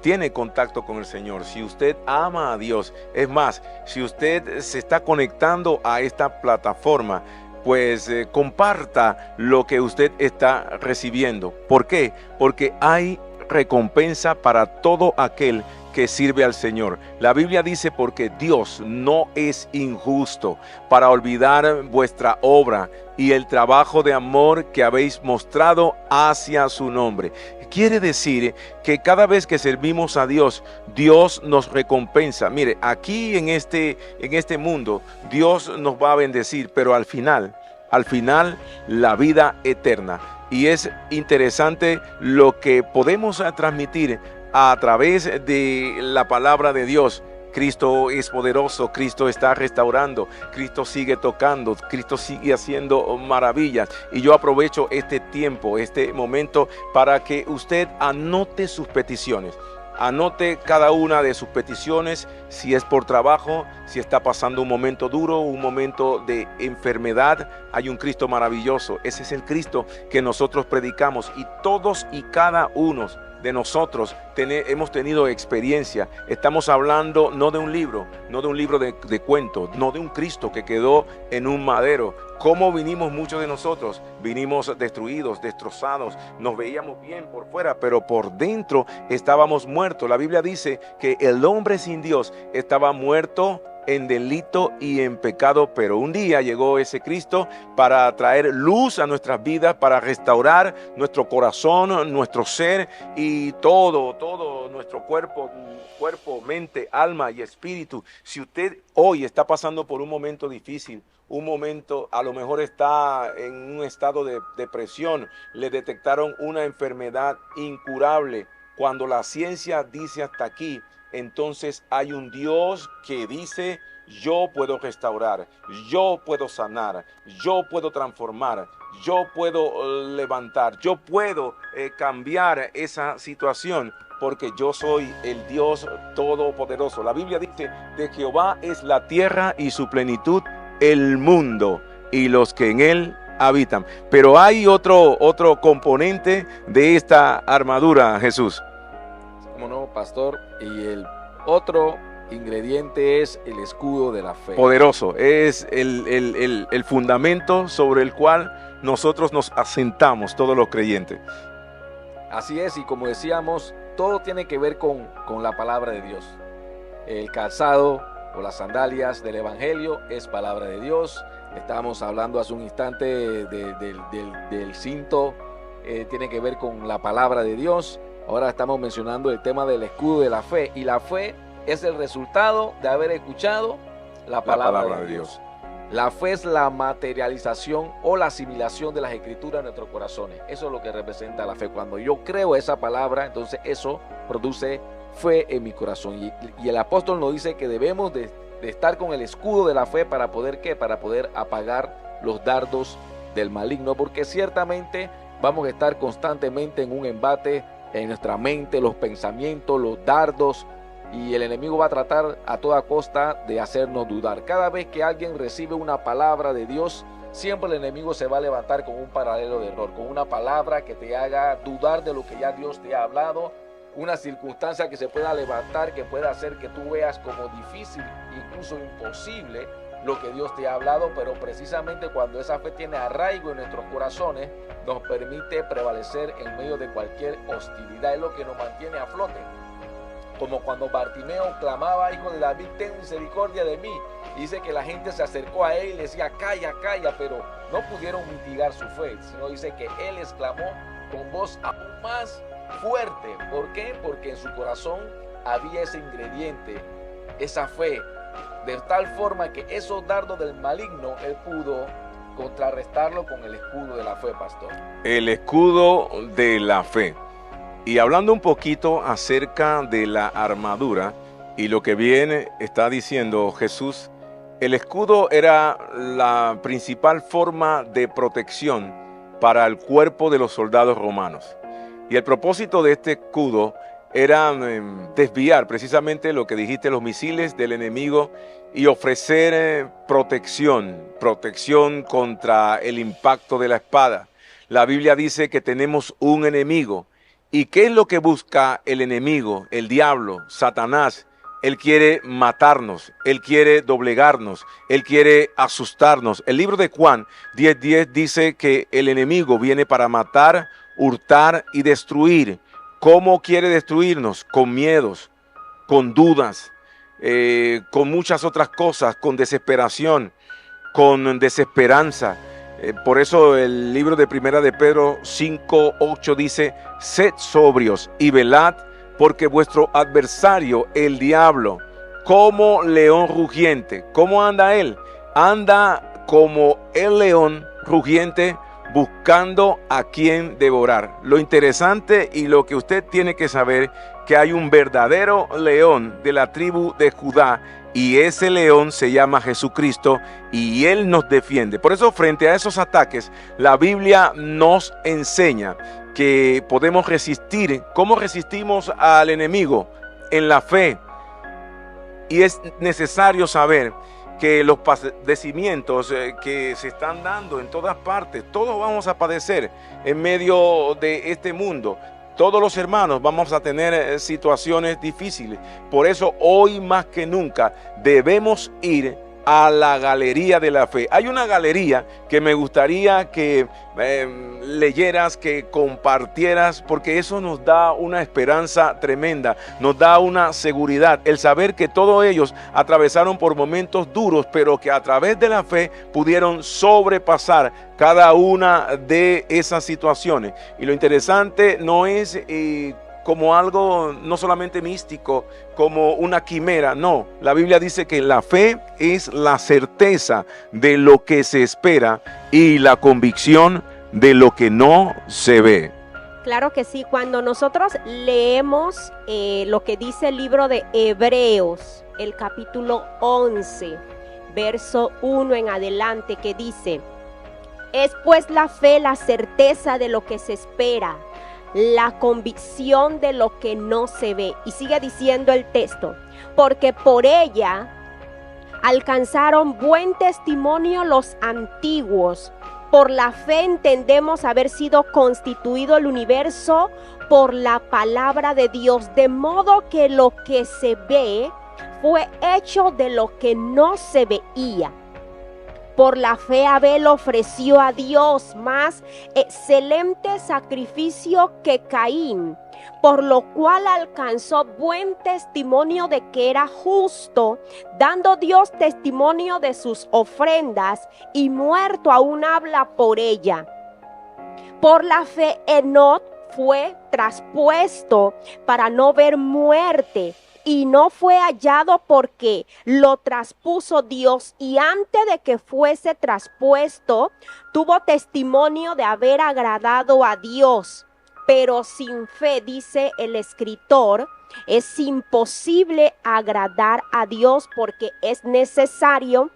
tiene contacto con el Señor, si usted ama a Dios, es más, si usted se está conectando a esta plataforma, pues comparta lo que usted está recibiendo. ¿Por qué? Porque hay recompensa para todo aquel que sirve al Señor. La Biblia dice, porque Dios no es injusto para olvidar vuestra obra y el trabajo de amor que habéis mostrado hacia su nombre. Quiere decir que cada vez que servimos a Dios, Dios nos recompensa. Mire, aquí en este mundo, Dios nos va a bendecir, pero al final, la vida eterna. Y es interesante lo que podemos transmitir a través de la palabra de Dios. Cristo es poderoso, Cristo está restaurando, Cristo sigue tocando, Cristo sigue haciendo maravillas. Y yo aprovecho este tiempo, este momento, para que usted anote sus peticiones. Anote cada una de sus peticiones, si es por trabajo, si está pasando un momento duro, un momento de enfermedad. Hay un Cristo maravilloso. Ese es el Cristo que nosotros predicamos, y todos y cada uno de nosotros hemos tenido experiencia. Estamos hablando no de un libro de cuentos, no de un Cristo que quedó en un madero. ¿Cómo vinimos muchos de nosotros? Vinimos destruidos, destrozados, nos veíamos bien por fuera, pero por dentro estábamos muertos. La Biblia dice que el hombre sin Dios estaba muerto en delito y en pecado, pero un día llegó ese Cristo para traer luz a nuestras vidas, para restaurar nuestro corazón, nuestro ser y todo nuestro cuerpo, mente, alma y espíritu. Si usted hoy está pasando por un momento difícil, un momento, a lo mejor está en un estado de depresión, le detectaron una enfermedad incurable, cuando la ciencia dice hasta aquí, entonces hay un Dios que dice: yo puedo restaurar, yo puedo sanar, yo puedo transformar, yo puedo levantar, yo puedo cambiar esa situación, porque yo soy el Dios todopoderoso. La Biblia dice: de Jehová es la tierra y su plenitud, el mundo y los que en él habitan. Pero hay otro componente de esta armadura, Jesús. Como no, pastor, y el otro ingrediente es el escudo de la fe. Poderoso, es el fundamento sobre el cual nosotros nos asentamos todos los creyentes. Así es, y como decíamos, todo tiene que ver con la palabra de Dios. El calzado o las sandalias del Evangelio es palabra de Dios. Estábamos hablando hace un instante del cinto, tiene que ver con la palabra de Dios. Ahora estamos mencionando el tema del escudo de la fe, y la fe es el resultado de haber escuchado la palabra de Dios. La fe es la materialización o la asimilación de las escrituras en nuestros corazones. Eso es lo que representa la fe. Cuando yo creo esa palabra, entonces eso produce fe en mi corazón. Y el apóstol nos dice que debemos de estar con el escudo de la fe para poder ¿qué? Para poder apagar los dardos del maligno, porque ciertamente vamos a estar constantemente en un embate en nuestra mente, los pensamientos, los dardos y el enemigo va a tratar a toda costa de hacernos dudar. Cada vez que alguien recibe una palabra de Dios, siempre el enemigo se va a levantar con un paralelo de error, con una palabra que te haga dudar de lo que ya Dios te ha hablado, una circunstancia que se pueda levantar, que pueda hacer que tú veas como difícil, incluso imposible, lo que Dios te ha hablado, pero precisamente cuando esa fe tiene arraigo en nuestros corazones, nos permite prevalecer en medio de cualquier hostilidad, es lo que nos mantiene a flote. Como cuando Bartimeo clamaba: Hijo de David, ten misericordia de mí. Y dice que la gente se acercó a él y le decía: calla, calla, pero no pudieron mitigar su fe, sino dice que él exclamó con voz aún más fuerte. ¿Por qué? Porque en su corazón había ese ingrediente, esa fe, de tal forma que esos dardos del maligno él pudo contrarrestarlo con el escudo de la fe, pastor. El escudo de la fe. Y hablando un poquito acerca de la armadura y lo que bien está diciendo Jesús, el escudo era la principal forma de protección para el cuerpo de los soldados romanos. Y el propósito de este escudo era desviar precisamente lo que dijiste, los misiles del enemigo, y ofrecer protección contra el impacto de la espada. La Biblia dice que tenemos un enemigo. ¿Y qué es lo que busca el enemigo, el diablo, Satanás? Él quiere matarnos, él quiere doblegarnos, él quiere asustarnos. El libro de Juan 10:10 dice que el enemigo viene para matar, hurtar y destruir. ¿Cómo quiere destruirnos? Con miedos, con dudas, con muchas otras cosas, con desesperación, con desesperanza. Por eso el libro de Primera de Pedro 5:8 dice: sed sobrios y velad, porque vuestro adversario, el diablo, como león rugiente. ¿Cómo anda él? Anda como el león rugiente, buscando a quien devorar. Lo interesante y lo que usted tiene que saber, que hay un verdadero león de la tribu de Judá, y ese león se llama Jesucristo, y Él nos defiende. Por eso, frente a esos ataques, la Biblia nos enseña que podemos resistir. ¿Cómo resistimos al enemigo? En la fe. Y es necesario saber que los padecimientos que se están dando en todas partes, todos vamos a padecer en medio de este mundo. Todos los hermanos vamos a tener situaciones difíciles. Por eso hoy más que nunca debemos ir a la galería de la fe. Hay una galería que me gustaría que leyeras, que compartieras, porque eso nos da una esperanza tremenda, nos da una seguridad, el saber que todos ellos atravesaron por momentos duros, pero que a través de la fe pudieron sobrepasar cada una de esas situaciones. Y lo interesante no es como algo no solamente místico, como una quimera. No, la Biblia dice que la fe es la certeza de lo que se espera y la convicción de lo que no se ve. Claro que sí, cuando nosotros leemos lo que dice el libro de Hebreos, el capítulo 11, verso 1 en adelante, que dice: es pues la fe la certeza de lo que se espera, la convicción de lo que no se ve. Y sigue diciendo el texto: porque por ella alcanzaron buen testimonio los antiguos. Por la fe entendemos haber sido constituido el universo por la palabra de Dios, de modo que lo que se ve fue hecho de lo que no se veía. Por la fe Abel ofreció a Dios más excelente sacrificio que Caín, por lo cual alcanzó buen testimonio de que era justo, dando Dios testimonio de sus ofrendas, y muerto aún habla por ella. Por la fe Enoc fue traspuesto para no ver muerte, y no fue hallado porque lo traspuso Dios, y antes de que fuese traspuesto, tuvo testimonio de haber agradado a Dios. Pero sin fe, dice el escritor, es imposible agradar a Dios, porque es necesario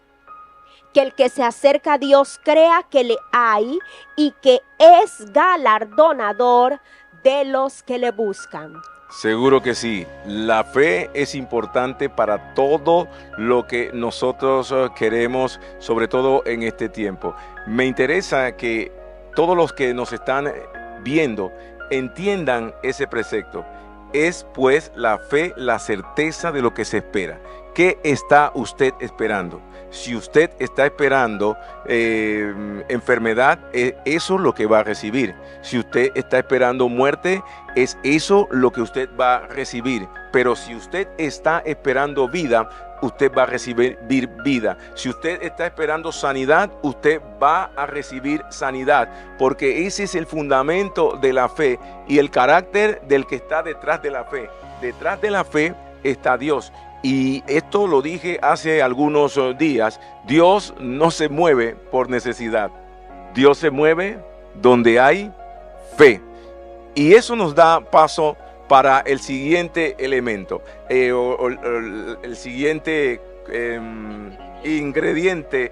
que el que se acerca a Dios crea que le hay y que es galardonador de los que le buscan. Seguro que sí. La fe es importante para todo lo que nosotros queremos, sobre todo en este tiempo. Me interesa que todos los que nos están viendo entiendan ese precepto. Es pues la fe la certeza de lo que se espera. ¿Qué está usted esperando? Si usted está esperando enfermedad, eso es lo que va a recibir. Si usted está esperando muerte, es eso lo que usted va a recibir. Pero si usted está esperando vida, usted va a recibir vida. Si usted está esperando sanidad, usted va a recibir sanidad, porque ese es el fundamento de la fe y el carácter del que está detrás de la fe. Detrás de la fe está Dios. Y esto lo dije hace algunos días. Dios no se mueve por necesidad. Dios se mueve donde hay fe. Y eso nos da paso para el siguiente elemento, el siguiente ingrediente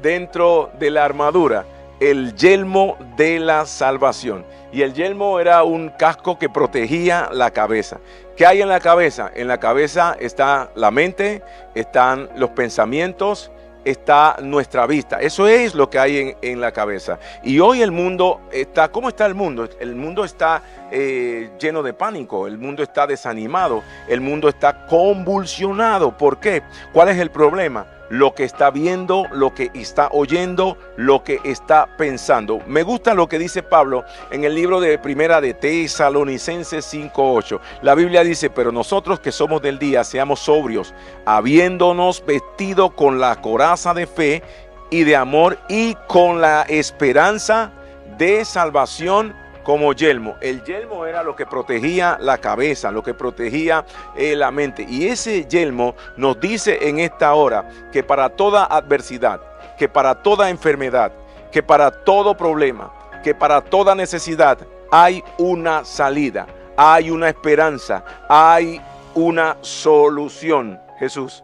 dentro de la armadura, el yelmo de la salvación. Y el yelmo era un casco que protegía la cabeza. ¿Qué hay en la cabeza? En la cabeza está la mente, están los pensamientos, está nuestra vista. Eso es lo que hay en la cabeza. Y hoy el mundo está, ¿cómo está el mundo? El mundo está lleno de pánico, el mundo está desanimado, el mundo está convulsionado. ¿Por qué? ¿Cuál es el problema? Lo que está viendo, lo que está oyendo, lo que está pensando. Me gusta lo que dice Pablo en el libro de Primera de Tesalonicenses 5:8. La Biblia dice: pero nosotros que somos del día, seamos sobrios, habiéndonos vestido con la coraza de fe y de amor y con la esperanza de salvación como yelmo. El yelmo era lo que protegía la cabeza, lo que protegía la mente. Y ese yelmo nos dice en esta hora que para toda adversidad, que para toda enfermedad, que para todo problema, que para toda necesidad hay una salida, hay una esperanza, hay una solución. Jesús.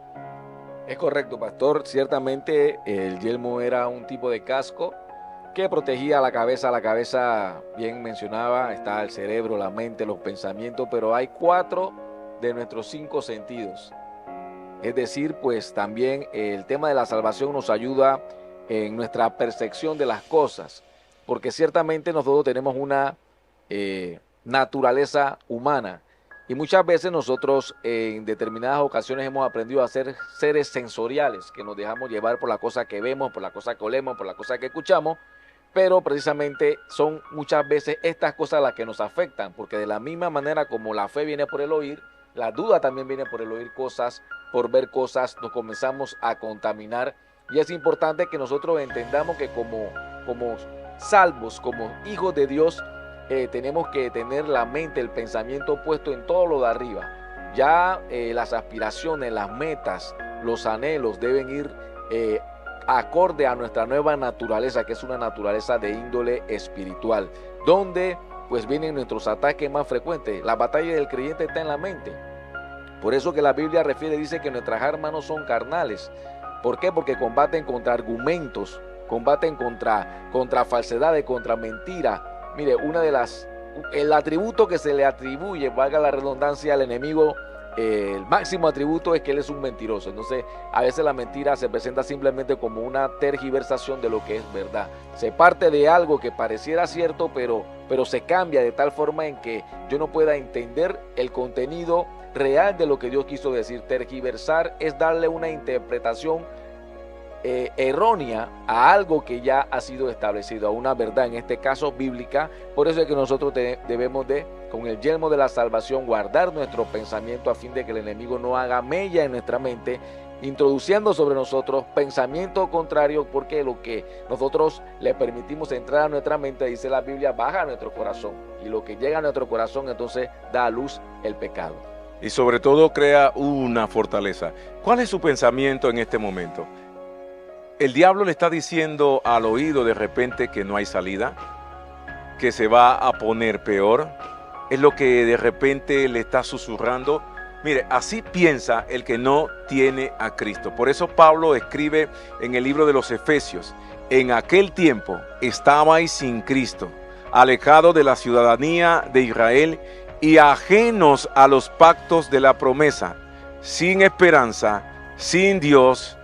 Es correcto, pastor. Ciertamente el yelmo era un tipo de casco que protegía la cabeza. La cabeza, bien mencionaba, está el cerebro, la mente, los pensamientos, pero hay 4 de nuestros 5 sentidos. Es decir, pues también el tema de la salvación nos ayuda en nuestra percepción de las cosas, porque ciertamente nosotros tenemos una naturaleza humana y muchas veces nosotros en determinadas ocasiones hemos aprendido a ser seres sensoriales, que nos dejamos llevar por la cosa que vemos, por la cosa que olemos, por la cosa que escuchamos. Pero precisamente son muchas veces estas cosas las que nos afectan, porque de la misma manera como la fe viene por el oír, la duda también viene por el oír cosas, por ver cosas, nos comenzamos a contaminar. Y es importante que nosotros entendamos que como salvos, como hijos de Dios, tenemos que tener la mente, el pensamiento puesto en todo lo de arriba. Ya las aspiraciones, las metas, los anhelos deben ir acorde a nuestra nueva naturaleza, que es una naturaleza de índole espiritual, donde pues vienen nuestros ataques más frecuentes. La batalla del creyente está en la mente. Por eso que la Biblia dice que nuestras armas no son carnales. ¿Por qué? Porque combaten contra argumentos, combaten contra falsedades, contra mentiras. Mire, el atributo que se le atribuye, valga la redundancia, al enemigo, el máximo atributo es que él es un mentiroso. Entonces a veces la mentira se presenta simplemente como una tergiversación de lo que es verdad. Se parte de algo que pareciera cierto, pero se cambia de tal forma en que yo no pueda entender el contenido real de lo que Dios quiso decir. Tergiversar es darle una interpretación errónea a algo que ya ha sido establecido, a una verdad, en este caso bíblica. Por eso es que nosotros debemos de, con el yelmo de la salvación, guardar nuestro pensamiento a fin de que el enemigo no haga mella en nuestra mente, introduciendo sobre nosotros pensamiento contrario, porque lo que nosotros le permitimos entrar a nuestra mente, dice la Biblia, baja a nuestro corazón, y lo que llega a nuestro corazón entonces da a luz el pecado. Y sobre todo crea una fortaleza. ¿Cuál es su pensamiento en este momento? El diablo le está diciendo al oído de repente que no hay salida, que se va a poner peor. Es lo que de repente le está susurrando. Mire, así piensa el que no tiene a Cristo. Por eso Pablo escribe en el libro de los Efesios: en aquel tiempo estabais sin Cristo, alejados de la ciudadanía de Israel y ajenos a los pactos de la promesa, sin esperanza, sin Dios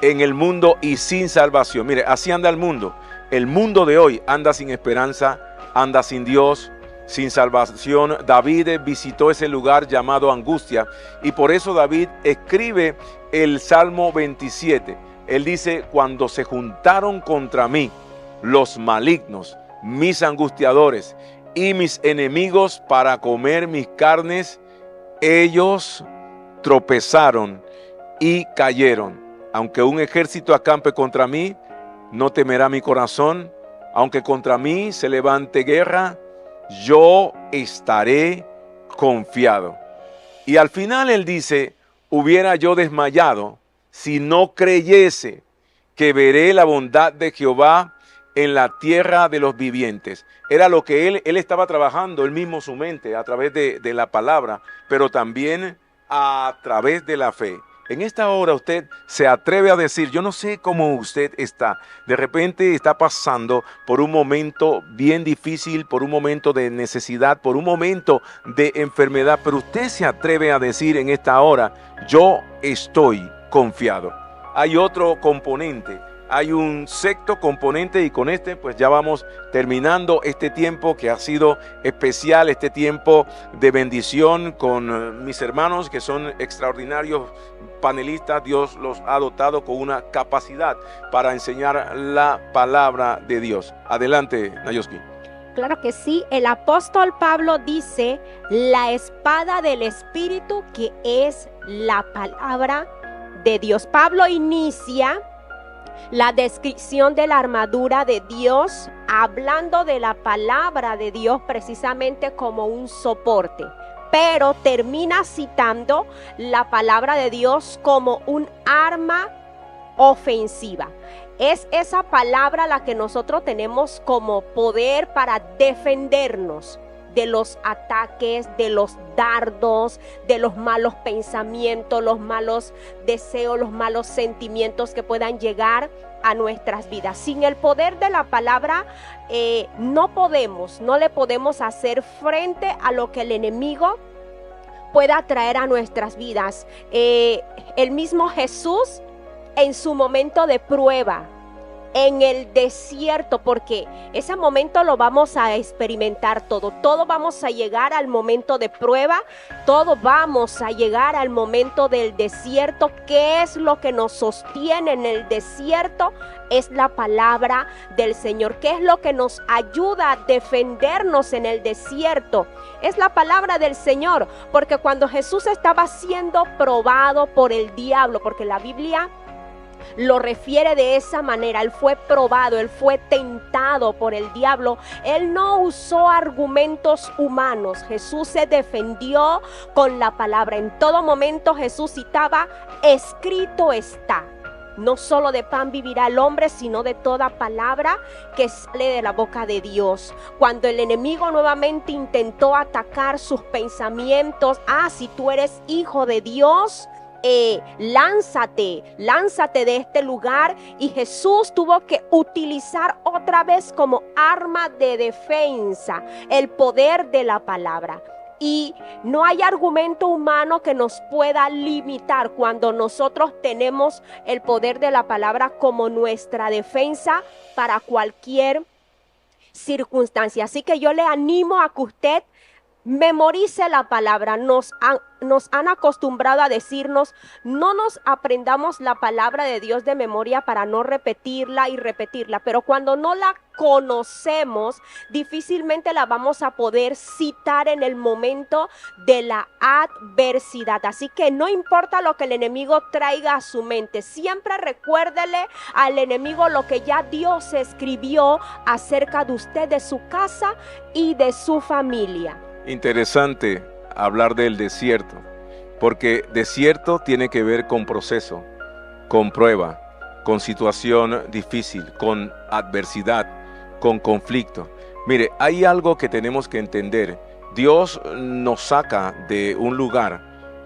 en el mundo y sin salvación. Mire, así anda el mundo. El mundo de hoy anda sin esperanza, anda sin Dios, sin salvación. David visitó ese lugar llamado angustia, y por eso David escribe el Salmo 27. Él dice: cuando se juntaron contra mí los malignos, mis angustiadores y mis enemigos para comer mis carnes, ellos tropezaron y cayeron. Aunque un ejército acampe contra mí, no temerá mi corazón. Aunque contra mí se levante guerra, yo estaré confiado. Y al final él dice: hubiera yo desmayado si no creyese que veré la bondad de Jehová en la tierra de los vivientes. Era lo que él estaba trabajando, él mismo su mente, a través de la palabra, pero también a través de la fe. En esta hora usted se atreve a decir: yo no sé cómo usted está. De repente está pasando por un momento bien difícil, por un momento de necesidad, por un momento de enfermedad, pero usted se atreve a decir en esta hora: yo estoy confiado. Hay otro componente. Hay un sexto componente, y con este pues ya vamos terminando este tiempo que ha sido especial, este tiempo de bendición con mis hermanos que son extraordinarios panelistas. Dios los ha dotado con una capacidad para enseñar la palabra de Dios. Adelante, Nayoski. Claro que sí, el apóstol Pablo dice: la espada del Espíritu, que es la palabra de Dios. Pablo inicia la descripción de la armadura de Dios hablando de la palabra de Dios precisamente como un soporte, pero termina citando la palabra de Dios como un arma ofensiva. Es esa palabra la que nosotros tenemos como poder para defendernos de los ataques, de los dardos, de los malos pensamientos, los malos deseos, los malos sentimientos que puedan llegar a nuestras vidas. Sin el poder de la palabra no le podemos hacer frente a lo que el enemigo pueda traer a nuestras vidas. El mismo Jesús, en su momento de prueba, en el desierto, porque ese momento lo vamos a experimentar todo vamos a llegar al momento de prueba, todo vamos a llegar al momento del desierto. ¿Qué es lo que nos sostiene en el desierto? Es la palabra del Señor. ¿Qué es lo que nos ayuda a defendernos en el desierto? Es la palabra del Señor, porque cuando Jesús estaba siendo probado por el diablo, porque la Biblia lo refiere de esa manera, él fue probado, él fue tentado por el diablo. Él no usó argumentos humanos, Jesús se defendió con la palabra. En todo momento Jesús citaba: escrito está. No solo de pan vivirá el hombre, sino de toda palabra que sale de la boca de Dios. Cuando el enemigo nuevamente intentó atacar sus pensamientos: si tú eres hijo de Dios, lánzate de este lugar. Y Jesús tuvo que utilizar otra vez como arma de defensa el poder de la palabra. Y no hay argumento humano que nos pueda limitar cuando nosotros tenemos el poder de la palabra como nuestra defensa para cualquier circunstancia. Así que yo le animo a que usted memorice la palabra. Nos han acostumbrado a decirnos: no nos aprendamos la palabra de Dios de memoria para no repetirla y repetirla, pero cuando no la conocemos, difícilmente la vamos a poder citar en el momento de la adversidad. Así que no importa lo que el enemigo traiga a su mente, siempre recuérdele al enemigo lo que ya Dios escribió acerca de usted, de su casa y de su familia. Interesante hablar del desierto, porque desierto tiene que ver con proceso, con prueba, con situación difícil, con adversidad, con conflicto. Mire, hay algo que tenemos que entender. Dios nos saca de un lugar,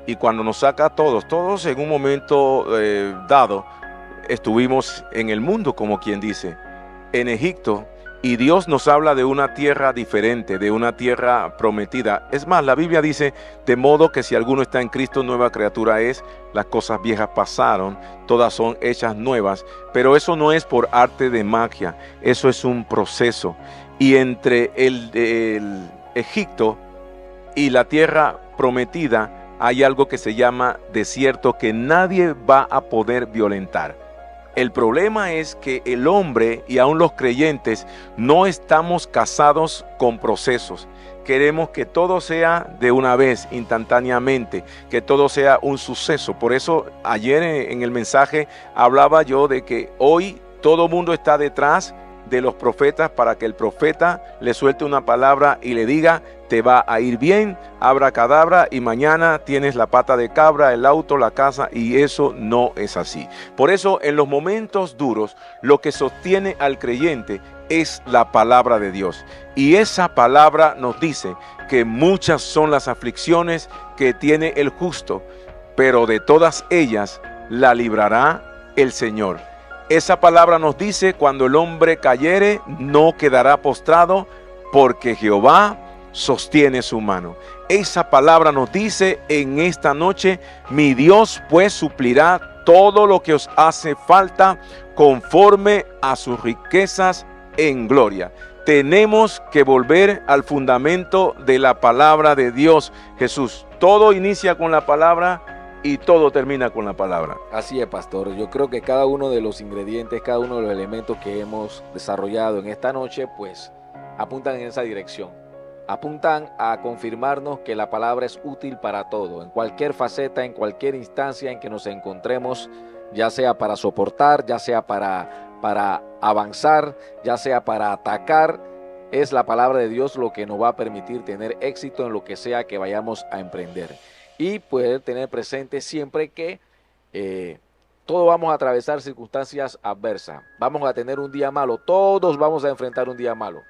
y cuando nos saca a todos en un momento dado, estuvimos en el mundo, como quien dice, en Egipto, Y Dios nos habla de una tierra diferente, de una tierra prometida. Es más, la Biblia dice, de modo que si alguno está en Cristo, nueva criatura es, las cosas viejas pasaron, todas son hechas nuevas. Pero eso no es por arte de magia, eso es un proceso. Y entre el Egipto y la tierra prometida hay algo que se llama desierto que nadie va a poder violentar. El problema es que el hombre y aún los creyentes no estamos casados con procesos. Queremos que todo sea de una vez, instantáneamente, que todo sea un suceso. Por eso ayer en el mensaje hablaba yo de que hoy todo mundo está detrás de los profetas para que el profeta le suelte una palabra y le diga: te va a ir bien, abracadabra, y mañana tienes la pata de cabra, el auto, la casa, y eso no es así. Por eso en los momentos duros lo que sostiene al creyente es la palabra de Dios, y esa palabra nos dice que muchas son las aflicciones que tiene el justo, pero de todas ellas la librará el Señor. Esa palabra nos dice: cuando el hombre cayere, no quedará postrado, porque Jehová sostiene su mano. Esa palabra nos dice en esta noche: mi Dios pues suplirá todo lo que os hace falta conforme a sus riquezas en gloria. Tenemos que volver al fundamento de la palabra de Dios, Jesús. Todo inicia con la palabra y todo termina con la palabra. Así es, pastor. Yo creo que cada uno de los ingredientes, cada uno de los elementos que hemos desarrollado en esta noche, pues apuntan en esa dirección. Apuntan a confirmarnos que la palabra es útil para todo, en cualquier faceta, en cualquier instancia en que nos encontremos, ya sea para soportar, ya sea para avanzar, ya sea para atacar. Es la palabra de Dios lo que nos va a permitir tener éxito en lo que sea que vayamos a emprender. Y poder tener presente siempre que todos vamos a atravesar circunstancias adversas. Vamos a tener un día malo, todos vamos a enfrentar un día malo.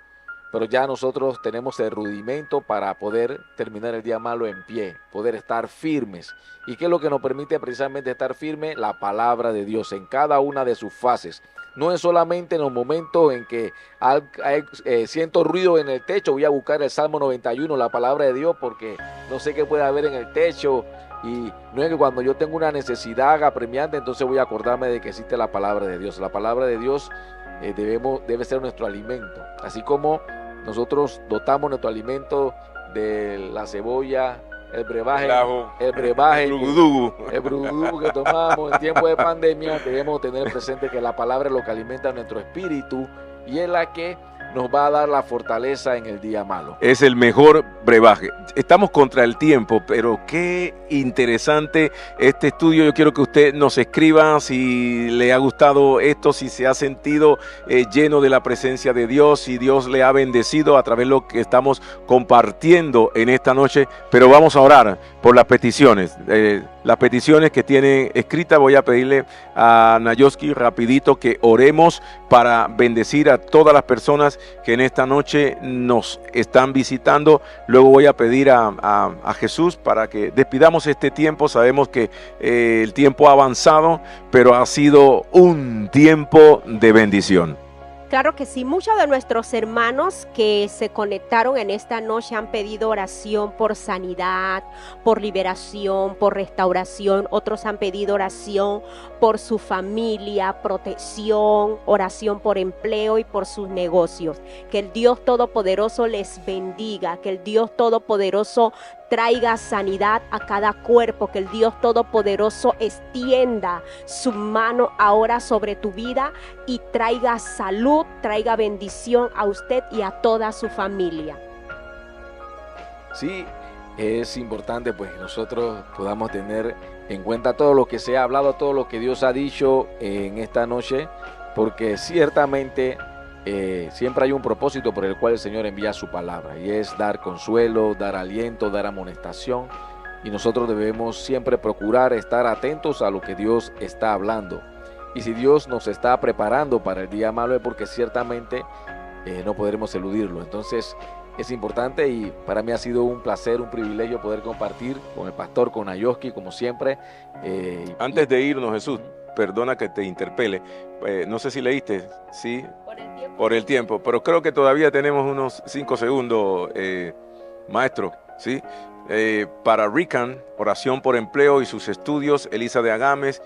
Pero ya nosotros tenemos el rudimento para poder terminar el día malo en pie, poder estar firmes. ¿Y qué es lo que nos permite precisamente estar firmes? La palabra de Dios en cada una de sus fases. No es solamente en los momentos en que siento ruido en el techo, voy a buscar el Salmo 91, la palabra de Dios, porque no sé qué puede haber en el techo. Y no es que cuando yo tengo una necesidad apremiante, entonces voy a acordarme de que existe la palabra de Dios. La palabra de Dios debe ser nuestro alimento. Así como nosotros dotamos nuestro alimento de la cebolla, el brebaje, el brudugu que tomamos en tiempo de pandemia. Debemos tener presente que la palabra es lo que alimenta nuestro espíritu y es la que nos va a dar la fortaleza en el día malo. Es el mejor brebaje. Estamos contra el tiempo, pero qué interesante este estudio. Yo quiero que usted nos escriba si le ha gustado esto, si se ha sentido lleno de la presencia de Dios, si Dios le ha bendecido a través de lo que estamos compartiendo en esta noche. Pero vamos a orar por las peticiones. Las peticiones que tiene escritas, voy a pedirle a Nayoski rapidito que oremos para bendecir a todas las personas que en esta noche nos están visitando. Luego voy a pedir a Jesús para que despidamos este tiempo. Sabemos que el tiempo ha avanzado, pero ha sido un tiempo de bendición. Claro que sí, muchos de nuestros hermanos que se conectaron en esta noche han pedido oración por sanidad, por liberación, por restauración. Otros han pedido oración por su familia, protección, oración por empleo y por sus negocios. Que el Dios Todopoderoso les bendiga, que el Dios Todopoderoso traiga sanidad a cada cuerpo, que el Dios Todopoderoso extienda su mano ahora sobre tu vida y traiga salud, traiga bendición a usted y a toda su familia. Sí, es importante pues que nosotros podamos tener en cuenta todo lo que se ha hablado, todo lo que Dios ha dicho en esta noche, porque ciertamente siempre hay un propósito por el cual el Señor envía su palabra, y es dar consuelo, dar aliento, dar amonestación, y nosotros debemos siempre procurar estar atentos a lo que Dios está hablando. Y si Dios nos está preparando para el día malo es porque ciertamente no podremos eludirlo. Entonces es importante, y para mí ha sido un placer, un privilegio poder compartir con el pastor, con Nayoski, como siempre. Antes de irnos, Jesús, perdona que te interpele. No sé si leíste, ¿sí? Por el tiempo. Por el tiempo, pero creo que todavía tenemos unos 5 segundos, maestro, ¿sí? Para Rican, oración por empleo y sus estudios. Elisa de Agames,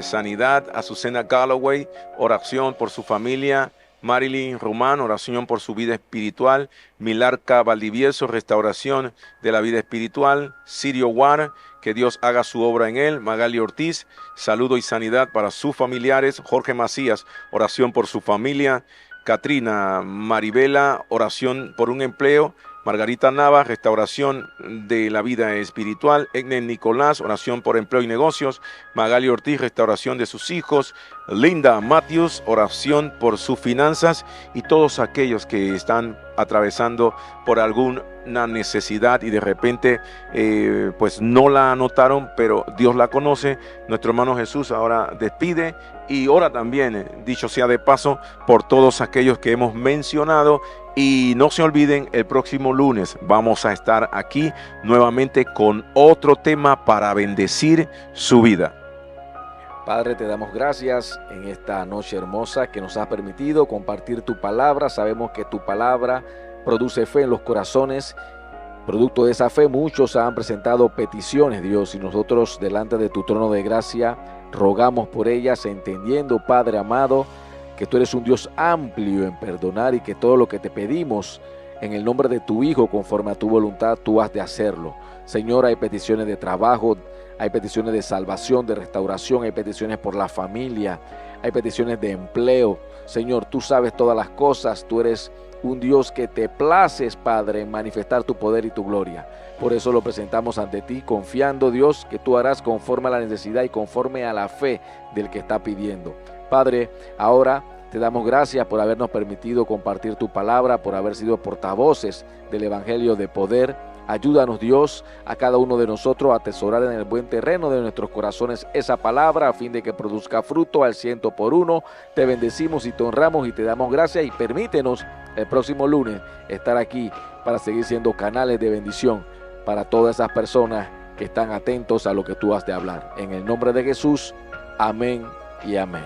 sanidad. Azucena Galloway, oración por su familia. Marilyn Román, oración por su vida espiritual. Milarca Valdivieso, restauración de la vida espiritual. Sirio War, que Dios haga su obra en él. Magali Ortiz, saludo y sanidad para sus familiares. Jorge Macías, oración por su familia. Katrina Maribela, oración por un empleo. Margarita Nava, restauración de la vida espiritual. Egnen Nicolás, oración por empleo y negocios. Magali Ortiz, restauración de sus hijos. Linda Matthews, oración por sus finanzas. Y todos aquellos que están atravesando por alguna necesidad y de repente pues no la anotaron, pero Dios la conoce. Nuestro hermano Jesús ahora despide y ora también, dicho sea de paso, por todos aquellos que hemos mencionado. Y no se olviden, el próximo lunes vamos a estar aquí nuevamente con otro tema para bendecir su vida. Padre, te damos gracias en esta noche hermosa que nos has permitido compartir tu palabra. Sabemos que tu palabra produce fe en los corazones. Producto de esa fe, muchos han presentado peticiones, Dios, y nosotros delante de tu trono de gracia rogamos por ellas, entendiendo, Padre amado, que tú eres un Dios amplio en perdonar y que todo lo que te pedimos en el nombre de tu Hijo, conforme a tu voluntad, tú has de hacerlo. Señor, hay peticiones de trabajo, hay peticiones de salvación, de restauración, hay peticiones por la familia, hay peticiones de empleo. Señor, tú sabes todas las cosas, tú eres un Dios que te places, Padre, en manifestar tu poder y tu gloria. Por eso lo presentamos ante ti, confiando, Dios, que tú harás conforme a la necesidad y conforme a la fe del que está pidiendo. Padre, ahora te damos gracias por habernos permitido compartir tu palabra, por haber sido portavoces del Evangelio de poder. Ayúdanos, Dios, a cada uno de nosotros a atesorar en el buen terreno de nuestros corazones esa palabra a fin de que produzca fruto al 100%. Te bendecimos y te honramos y te damos gracias y permítenos el próximo lunes estar aquí para seguir siendo canales de bendición para todas esas personas que están atentos a lo que tú has de hablar. En el nombre de Jesús, amén y amén.